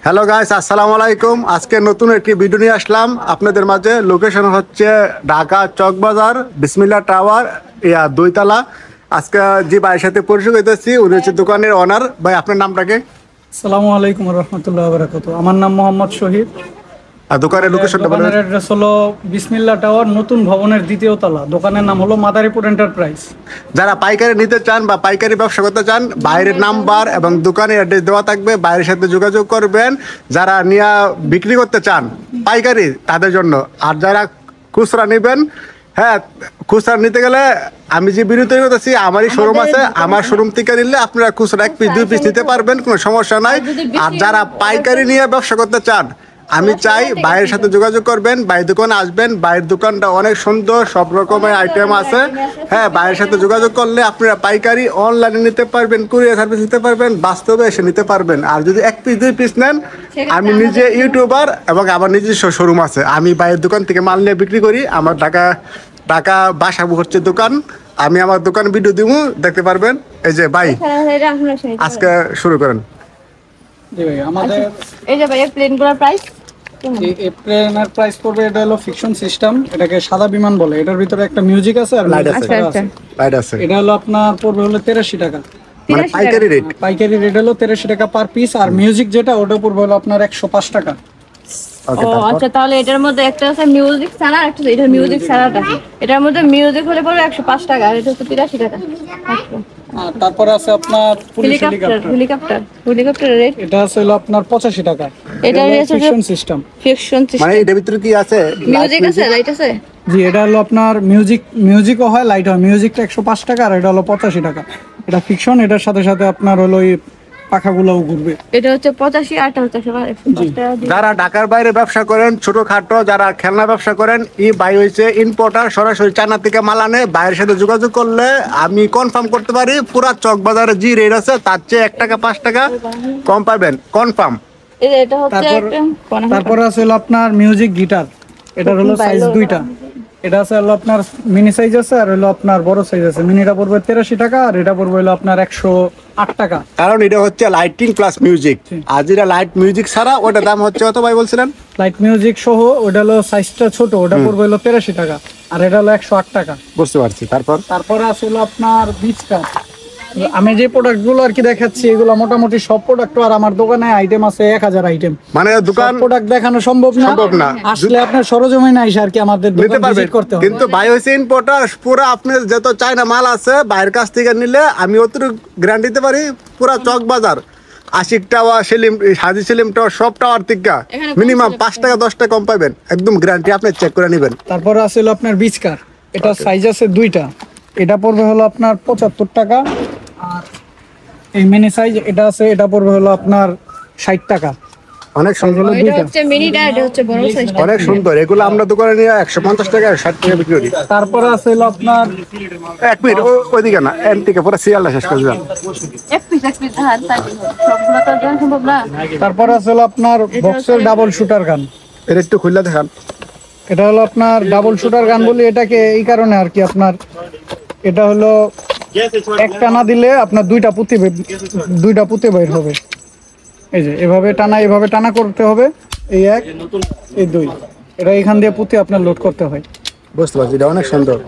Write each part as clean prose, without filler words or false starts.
Hello guys, আসসালামু আলাইকুম। আজকে নতুন একটি ভিডিও নিয়ে আসলাম আপনাদের মাঝে। লোকেশন হচ্ছে ঢাকা চকবাজার বিসমিল্লাহ টাওয়ার, দুইতলা। আজকে যে ভাইয়ের সাথে পরিচয় হইতেছি, উনি হচ্ছে দোকানের ওনার। ভাই, আপনার নামটাকে? আসসালামু আলাইকুম রহমতুল্লাহ বারাকাতুহু। আমার নাম মোহাম্মদ শহীদ। আর দোকানের লোকেশনটা বলেন। দোকানের অ্যাড্রেস হলো বিসমিল্লাহ টাওয়ার, নতুন ভবনের দ্বিতীয় তলা। দোকানের নাম হলো মাদারীপুর এন্টারপ্রাইজ। যারা পাইকারি নিতে চান বা পাইকারি ব্যবসা করতে চান, বাইরের নাম্বার এবং দোকানের অ্যাড্রেস দেওয়া থাকবে, বাইরের সাথে যোগাযোগ করবেন। যারা নিয়ে বিক্রি করতে চান পাইকারি, তাদের জন্য। আর যারা খুচরা নেবেন, হ্যাঁ, খুচরা নিতে গেলে আমি যে বিরতি করতেছি, আমারই শোরুম আছে, আমার শোরুম থেকে নিলে আপনারা খুচরা 1 পিস 2 পিস নিতে পারবেন, কোনো সমস্যা নাই। আর যারা পাইকারি নিয়ে ব্যবসা করতে চান, আমি চাই বাইরের সাথে যোগাযোগ করবেন, বাইরের দোকানে আসবেন। বাইরের দোকানটা অনেক সুন্দর, সব রকমের আইটেম আছে। হ্যাঁ, বাইরের সাথে যোগাযোগ করলে আপনারা পাইকারি অনলাইনে নিতে পারবেন, কুরিয়ার সার্ভিস নিতে পারবেন, বাস্তবে এসে নিতে পারবেন। আর যদি 1 পিস 2 পিস নেন, আমি নিজে ইউটিউবার এবং আমার নিজস্ব শোরুম আছে। আমি বাইরের দোকান থেকে মাল নিয়ে বিক্রি করি। আমার ঢাকা বাসাবু হচ্ছে দোকান। আমি আমার দোকান ভিডিও দিব, দেখতে পারবেন। এই যে ভাই, আজকে শুরু করেন। জি ভাই, আমাদের এই যে ভাই প্লেনগুলোর প্রাইস এই প্লেনের প্রাইস পড়বে, এটা হলো ফিকশন সিস্টেম, এটাকে সাদা বিমান বলে। এটার ভিতরে একটা মিউজিক আছে আর লাইট আছে, লাইট আছে। এটা হলো আপনার পড়বে হলো 83 টাকা। মানে পাইকারি রেট। পাইকারি রেট হলো 83 টাকা পার পিস। আর মিউজিক যেটা, ওটা পড়বে হলো আপনার 105 টাকা। ওকে, ও আচ্ছা, তাহলে এটার মধ্যে একটা আছে মিউজিক ছাড়া, একটা এটা মিউজিক ছাড়াটা। এটার মধ্যে মিউজিক হলে পড়বে 105 টাকা, আর এটা হচ্ছে 83 টাকা। আর তারপরে আছে আপনার পুলিশ হেলিকপ্টার রেট এটা আছে হলো আপনার 85 টাকা। এটা হচ্ছে ফিকশন সিস্টেম। ফিকশন মানে এটার ভিতরে কি আছে? মিউজিক আছে, লাইট আছে। জি, এটা হলো আপনার মিউজিকও হয়, লাইট হয়। মিউজিকটা 105 টাকা আর এটা হলো 85 টাকা। এটা ফিকশন, এটার সাথে সাথে আপনার হলো এই পাখাগুলোও ঘুরবে। এটা হচ্ছে 85, আরটা হচ্ছে 105 টাকা। যারা ঢাকার বাইরে ব্যবসা করেন, ছোটখাটো যারা খেলনা ব্যবসা করেন, এই ভাই হয়েছে ইম্পোর্টার, সরাসরি চায়না থেকে মাল আনে। বাইরের সাথে যোগাযোগ করলে আমি কনফার্ম করতে পারি, পুরা চকবাজারে যে রেট আছে তার চেয়ে 1 টাকা 5 টাকা কম পাবেন, কনফার্ম। এটা হচ্ছে তারপরে আছে হলো আপনার মিউজিক গিটার। এটার হলো সাইজ দুইটা। এটা আছে হলো আপনার মিনি সাইজ আছে আর হলো আপনার বড় সাইজ আছে। মিনিটা পড়বে 83 টাকা আর এটা পড়বে হলো আপনার 108 টাকা। কারণ এটা হচ্ছে লাইটিং প্লাস মিউজিক। আর যেটা লাইট মিউজিক ছাড়া, ওটার দাম হচ্ছে কত ভাই বলছিলেন? লাইট মিউজিক সহ ওটা হলো সাইজটা ছোট, ওটা পড়বে হলো 83 টাকা আর এটা হলো 108 টাকা। বুঝতে পারছি। তারপরে আছে হলো আপনার বিচকার। আমি যে প্রোডাক্ট গুলো আর কি দেখাচ্ছি, এগুলো মোটামুটি সব প্রোডাক্ট। আর আমার দোকানে আইটেম আছে 1000 আইটেম। মানে দোকান প্রোডাক্ট দেখানো সম্ভব না। আসলে আপনার সরজমিনে আইসা আর কি আমাদের দোকান ভিজিট করতে হবে। কিন্তু ভাই হইছে ইম্পোর্টার, পুরো আপনি যত চায়না মাল আছে বাইরের কাছ থেকে নিলে আমি অতটুকু গ্যারান্টি দিতে পারি, পুরা চকবাজার আশিক টাওয়ার, হাজি সেলিম টাওয়ার, সব টাওয়ার থেকে মিনিমাম 5 টাকা 10 টাকা কম পাবেন, একদম গ্যারান্টি। আপনি চেক করে নেবেন। তারপরে আছে হলো আপনার বিচকার। এটা সাইজ আছে দুইটা। এটা পড়বে হলো আপনার 75 টাকা। আর এই মিনি সাইজ এটা আছে, এটা পড়বে হলো আপনার 60 টাকা। অনেক সুন্দর, এটা হচ্ছে মিনিটা, এটা হচ্ছে বড় সাইজ। অনেক সুন্দর। এগুলো আমরা দোকানে নিয়ে 150 টাকা 60 টাকা বিক্রি করি। তারপরে আছে হলো আপনার 1 মিনিট, ওইদিকে না, এন থেকে পুরো সিরিয়ালটা শেষ করে দিলাম। এক পিস হ্যাঁ, তাই সবগুলো তো দেওয়া সম্ভব না। তারপরে আছে হলো আপনার বক্সের ডাবল শুটার গান। এটা একটু খুলে দেখান। এটা হলো আপনার ডাবল শুটার গান বলি এটাকে এই কারণে আর কি, আপনার এটা হলো একটা না দিলে আপনার দুইটা পুঁতি বের হবে। এই যে এভাবে টানা করতে হবে। এই 1, এই 2, এটা এখান দিয়ে পুঁতি আপনার লোড করতে হয়। বুঝতে পারছি, এটা অনেক সুন্দর।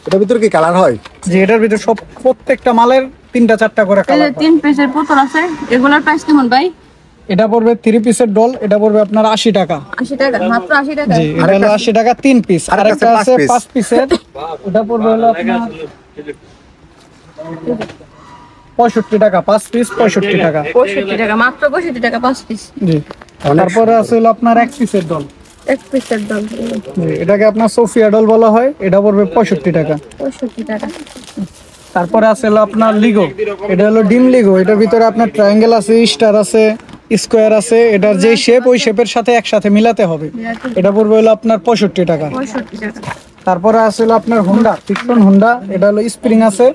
এটার ভিতরে কি কালার হয়? যে এটার ভিতরে প্রত্যেকটা মালের 3টা 4টা করে এই কালার। যে 3 পিসের পুতুল আছে, এগুলোর প্রাইস কেমন ভাই? এটা পড়বে 3 পিসের ডল, এটা পড়বে আপনার 80 টাকা। 80 টাকা, মাত্র 80 টাকা। জি, এটা হলো 80 টাকা 3 পিস। আর একটা আছে 5 পিসের, ওটা পড়বে হলো আপনার 65 টাকা 5 পিস, 65 টাকা। 65 টাকা, মাত্র 65 টাকা 5 পিস। জি। তারপরে আছে হলো আপনার 1 পিসের ডল। 1 পিসের দাম জি, এটাকে আপনার সোফিয়া ডল বলা হয়। এটা পড়বে 65 টাকা। 65 টাকা। তারপরে আছে হলো আপনার লিগো। এটা হলো ডিম লিগো। এটার ভিতরে আপনার ট্রায়াঙ্গেল আছে, স্টার আছে, স্কোয়ার আছে। এটার যে শেপ, ওই শেপের সাথে একসাথে মিলাতে হবে। এটা পড়বে হলো আপনার 65 টাকা। 65 টাকা। তারপরে আছে হলো আপনার হোন্ডা, ফিকশন হোন্ডা। এটা হলো স্প্রিং আছে,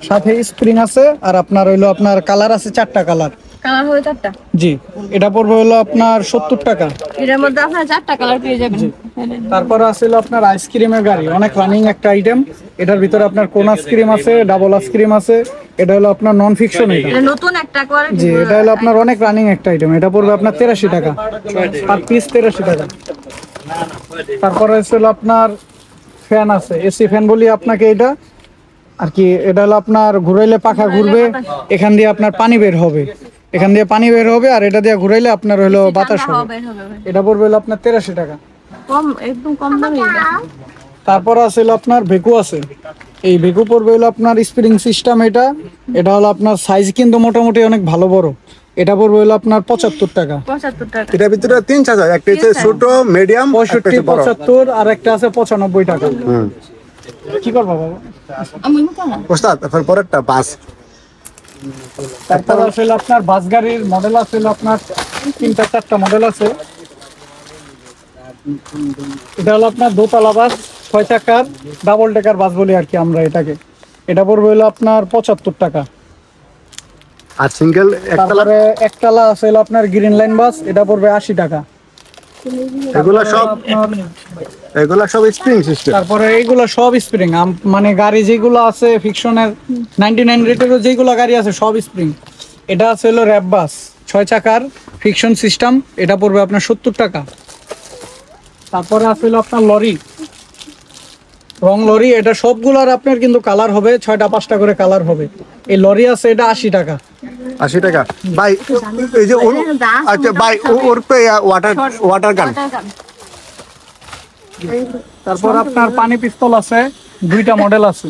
সাথে স্প্রিং আছে। আর আপনার হইলো আপনার কালার আছে 4টা কালার। কালার হবে 4টা। জি, এটা পড়বে হলো আপনার 70 টাকা। এটার মধ্যে আপনারা 4টা কালার পেয়ে যাবেন। তারপরে আছে হলো আপনার আইসক্রিমের গাড়ি, অনেক রানিং একটা আইটেম। এটার ভিতরে আপনার কোন আইসক্রিম আছে, ডাবল আইসক্রিম আছে, এটা হলো আপনার নন ফিকশন এটা। এটা নতুন একটা কোয়ালিটি। জি, এটা হলো আপনার অনেক রানিং একটা আইটেম। এটা পড়বে আপনার 83 টাকা পার পিস, 83 টাকা। তারপরে হলো আপনার ফ্যান আছে, এসি ফ্যান বলি আপনাকে এটা আর কি। এটা হলো আপনার ঘুরাইলে পাখা ঘুরবে, এখান দিয়ে আপনার পানি বের হবে, এখান দিয়ে পানি বের হবে, আর এটা দিয়ে ঘুরাইলে আপনার হলো বাতাস হবে। হবে হবে। এটা পড়বে হলো আপনার 83 টাকা। কম, একদম কম দামে এটা। তারপর আছে হলো আপনার ভেকু আছে। এই ভেকু পড়বে হলো আপনার স্প্রিং সিস্টেম এটা। এটা হলো আপনার সাইজ কিন্তু মোটামুটি অনেক ভালো বড়। এটা পড়বে হলো আপনার 75 টাকা। 75 টাকা। এটার ভিতরে তিন সাইজ হয়, একটা হচ্ছে ছোট, মিডিয়াম, 65, 75 আর একটা আছে 95 টাকা। কি করবো বাবা? আমি মুখা না। ওস্তাদ এখন পরেরটা বাস। তারপর আছে হলো আপনার বাস গাড়ির মডেল আছে হলো আপনার 3টা 4টা মডেল আছে। এটা হলো আপনার দোতলা বাস, 6 চাকার ডাবল ডেকার বাস বলি আর কি আমরা এটাকে। এটা পড়বে হলো আপনার 75 টাকা। আর সিঙ্গেল একতলা তারপরে একতলা আছে হলো আপনার গ্রিন লাইন বাস, এটা পড়বে 80 টাকা। এগুলা সব স্প্রিং সিস্টেম। তারপরে এইগুলো সব স্প্রিং, মানে গাড়ি যেগুলো আছে ফিকশনের 99 রেটেরও যেগুলো গাড়ি আছে সব স্প্রিং। এটা আছে হলো র্যাপ বাস, 6 চাকার ফিকশন সিস্টেম, এটা পড়বে আপনার 70 টাকা। তারপরে আছে হলো আপনার লরি, রং লরি। এটা সবগুলোর আপনার কিন্তু কালার হবে, 6টা 5টা করে কালার হবে। এই লরি আছে, এটা 80 টাকা। 80 টাকা ভাই। এই যে আচ্ছা ভাই, ওর পে ওয়াটার গান। তারপর আপনার পানি পিস্তল আছে, 2টা মডেল আছে।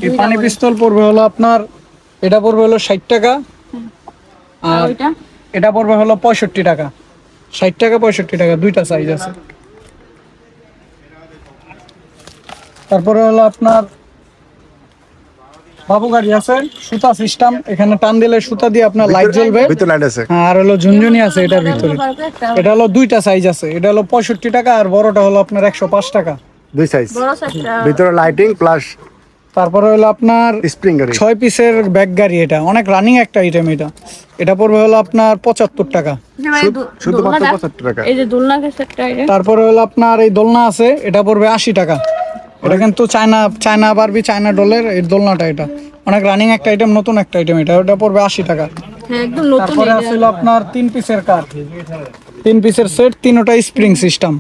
এই পানি পিস্তল পড়বে হলো আপনার, এটা পড়বে হলো 60 টাকা, আর আর ওইটা এটা পড়বে হলো 65 টাকা। 60 টাকা 65 টাকা, 2টা সাইজ আছে। তারপরে হলো আপনার বাবু গাড়ি আছে, সুতা সিস্টেম, এখানে টান দিলে সুতা দিয়ে আপনার লাইট জ্বলবে। ভিতরে লাইট আছে। আর হলো ঝুনঝুনি আছে এটার ভিতরে। এটা হলো 2টা সাইজ আছে, এটা হলো 65 টাকা, আর বড়টা হলো আপনার 105 টাকা। দুই সাইজ, বড় সাইজটা। ভিতরে লাইটিং প্লাস তারপরে হলো আপনার স্প্রিং গাড়ি। 6 পিসের ব্যাগ গাড়ি, এটা অনেক রানিং একটা আইটেম। এটা পড়বে হলো আপনার 75 টাকা। শুধুমাত্র 75 টাকা। এই যে দোলনা সেটটা এটা। তারপরে হলো আপনার এই দোলনা আছে, এটা পড়বে 80 টাকা। এটা কিন্তু চায়না বারবি, চায়না ডলের এই দোলনাটা, এটা অনেক রানিং একটা আইটেম, নতুন একটা আইটেম। এটা পড়বে 80 টাকা। হ্যাঁ, একদম নতুন। তারপরে আছে আপনার 3 পিসের কার, 3 পিসের সেট, 3টা স্প্রিং সিস্টেম,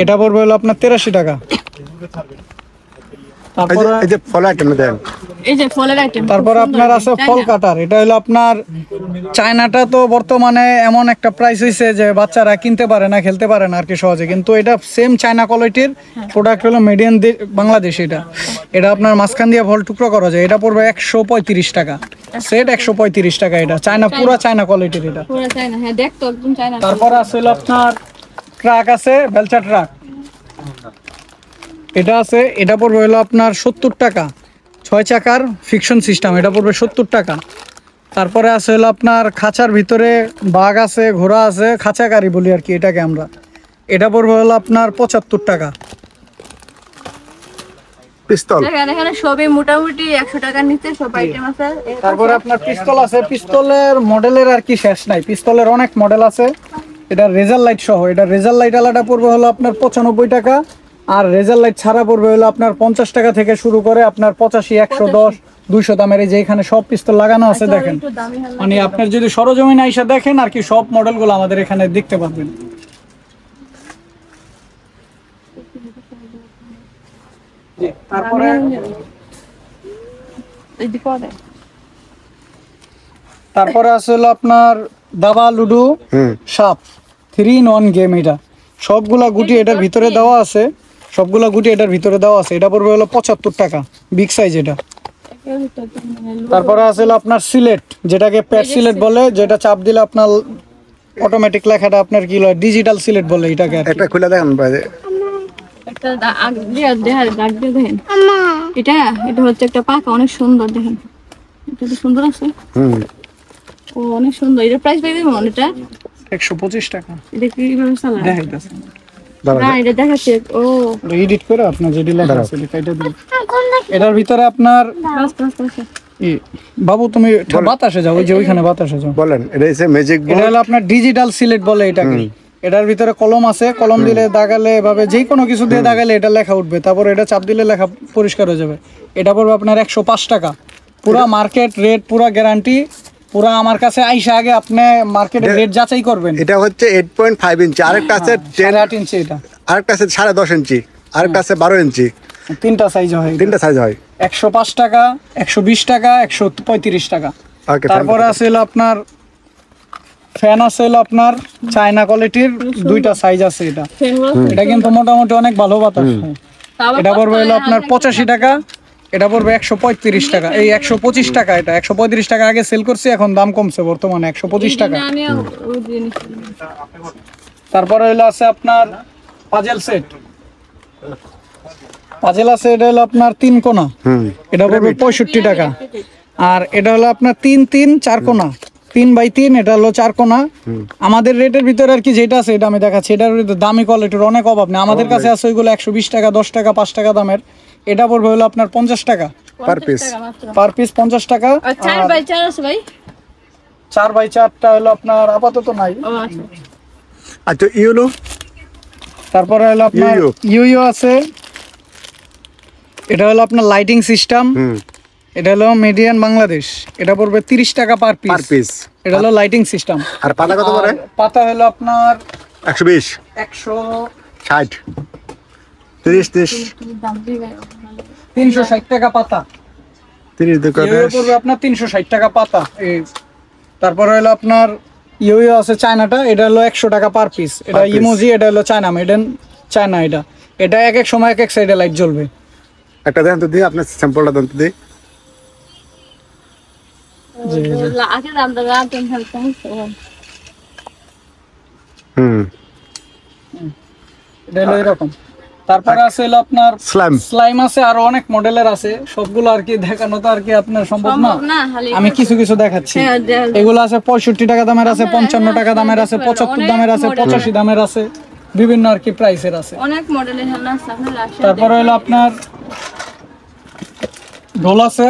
এটা পড়বে হলো আপনার 83 টাকা। তারপরে এই যে ফল আইটেম দেন। এই যে ফলের আইটেম। তারপরে আপনার আছে ফল কাটার। এটা হলো আপনার চায়নাটা তো বর্তমানে এমন একটা প্রাইস হইছে যে বাচ্চারা কিনতে পারে না, খেলতে পারে না আর কি সহজে, কিন্তু এটা সেম চায়না কোয়ালিটির প্রোডাক্ট হলো মেড ইন বাংলাদেশ। এটা আপনার মাঝখান দিয়ে ফল টুকরো করা যায়। এটা পড়বে 135 টাকা সেট, 135 টাকা। এটা চায়না, পুরো চায়না কোয়ালিটির এটা। পুরো চায়না, হ্যাঁ দেখতো একদম চায়না। তারপরে আছে হলো আপনার ট্রাক আছে, বেলচা ট্রাক, এটা আছে। এটা পড়বে হলো আপনার 70 টাকা, 6 চাকার ফিকশন সিস্টেম, এটা পড়বে 70 টাকা। তারপরে আছে হলো আপনার খাঁচার ভিতরে বাঘ আছে, ঘোড়া আছে, খাঁচা গাড়ি বলি আর কি এটাকে আমরা। এটা পড়বে হলো আপনার 75 টাকা। পিস্তল। এখানে সবই মোটামুটি 100 টাকার নিচে সব আইটেম আছে। তারপরে আপনার পিস্তল আছে, পিস্তলের মডেলের আর কি শেষ নাই, পিস্তলের অনেক মডেল আছে। এটা রেজার লাইট সহ, এটা রেজার লাইট আলাদা পড়বে হলো আপনার 95 টাকা, আর রেজার লাইট ছাড়া পড়বে হলো আপনার 50 টাকা থেকে শুরু করে আপনার 85, 110, 200 দামের। এই যে এখানে সব পিস্তল লাগানো আছে দেখেন, একটু দামি হবে। মানে আপনার যদি সরজমিনে এসে দেখেন আর কি সব মডেলগুলো আমাদের এখানে দেখতে পাবেন। তারপরে এই যে পরে তারপরে আছে হলো আপনার দাবা, লুডো, সাপ, 3 in 1 গেম। এটা সবগুলা গুটি এটার ভিতরে দেওয়া আছে, সবগুলা গুটি এটার ভিতরে দেওয়া আছে। এটা পড়বে হলো 75 টাকা, বিগ সাইজ এটা। তারপরে আছে হলো আপনার সিলেট, যেটাকে প্যাড সিলেট বলে, যেটা চাপ দিলে আপনার অটোমেটিক লেখাটা আপনার কি হয়, ডিজিটাল সিলেট বলে এটাকে আর কি। এটা খুলে দেখেন ভাই। একটা দাগ দিয়ে দেখেন। এটা হচ্ছে একটা পাকা, অনেক সুন্দর দেখেন। এটা তো সুন্দর আছে। ও অনেক সুন্দর। এটা প্রাইস পেয়ে দেবো এটা 125 টাকা। এটা কিভাবে চালায়? দেখাইতেছে না এটা দেখাচ্ছে। ও এডিট করে আপনার যেটি লেখা আছে এটা দিন। এটার ভিতরে আপনার বাবু তুমি বাতাসে যাও, ওই যে ওইখানে বাতাসে যাও। বলেন, এটা হচ্ছে ম্যাজিক এটা হলো আপনার ডিজিটাল সিলেট বলে এটাকে। এটার ভিতরে কলম আছে, কলম দিলে দাগালে এভাবে যে কোনো কিছু দিয়ে দাগালে এটা লেখা উঠবে, তারপর এটা চাপ দিলে লেখা পরিষ্কার হয়ে যাবে। এটা পড়বে আপনার 105 টাকা পুরা মার্কেট রেট, পুরা গ্যারান্টি, পুরা আমার কাছে আইসা আগে আপনি মার্কেটের রেট যাচাই করবেন। এটা হচ্ছে 8.5 ইঞ্চি, আরেকটা আছে 8.5 ইঞ্চি, এটা আরেকটা আছে 10.5 ইঞ্চি, আরেকটা আছে 12 ইঞ্চি। তিনটা সাইজ হয়, তিনটা সাইজ হয়। 105 টাকা, 120 টাকা, 135 টাকা। ওকে, তারপরে আছে হলো আপনার ফ্যান আছে হলো আপনার চায়না কোয়ালিটির, দুইটা সাইজ আছে। এটা এটা কিন্তু মোটামুটি অনেক ভালো বাতাস হয়। এটা পড়বে হলো আপনার 85 টাকা, এটা পড়বে 135 টাকা, এই 125 টাকা। এটা 135 টাকা আগে সেল করছি, এখন দাম কমছে, বর্তমানে 125 টাকা। তারপরে হলো আছে আপনার পাজেল সেট, পাজেল আছে, এটা হলো আপনার 3 কোণা, এটা পড়বে 65 টাকা। আর এটা হলো আপনার 3-3 4 কোণা, 3x3, এটা হলো 4 কোণা। আমাদের রেটের ভিতরে আর কি যেটা আছে এটা আমি দেখাচ্ছি। এটার দামি কোয়ালিটির অনেক অভাব নেই, আমাদের কাছে আছে ওইগুলো 120 টাকা, 10 টাকা, 5 টাকা দামের। এটা পড়বে হলো আপনার 50 টাকা পার পিস, পার পিস 50 টাকা। 4x4 আছে ভাই, 4x4টা হলো আপনার আপাতত নাই। আচ্ছা ইউলো, তারপরে হলো আপনার ইউইউ। ইউইউ আছে, এটা হলো আপনার লাইটিং সিস্টেম, এটা হলো মিডিয়ান বাংলাদেশ, এটা পড়বে 30 টাকা পার পার পিস। পিস। এটা হলো লাইটিং সিস্টেম। আর পাতা কত করে? পাতা হলো আপনার 120, 160 60, 30, 360 টাকা পাতা। 30 দোকানে ইউইউ পড়বে আপনার 360 টাকা পাতা। এই তারপরে হলো আপনার ইউইউ আছে চায়নাটা, এটা হলো 100 টাকা পার পিস। এটা piece। ইমোজি, এটা হলো চায়না, মেড ইন চায়না। এটা এক এক সময় এক এক সাইডে লাইট জ্বলবে। একটা দেন তো দিই, আপনার স্যাম্পলটা দেন তো দিই। আগে দাম দাম এটা হলো এরকম। তারপরে আছে হলো আপনার স্লাইম, স্লাইম আছে, আরো অনেক মডেলের আছে, সবগুলো আর কি দেখানো তো আর কি আপনার সম্ভব না। না খালি আমি কিছু কিছু দেখাচ্ছি। এগুলো আছে 65 টাকা দামের আছে, 55 টাকা দামের আছে, 75 দামের আছে, 85 দামের আছে, বিভিন্ন আর কি প্রাইসের আছে। অনেক মডেলের হেলনা আছে, আপনারা আসেন। তারপরে হলো আপনার ঢোল আছে,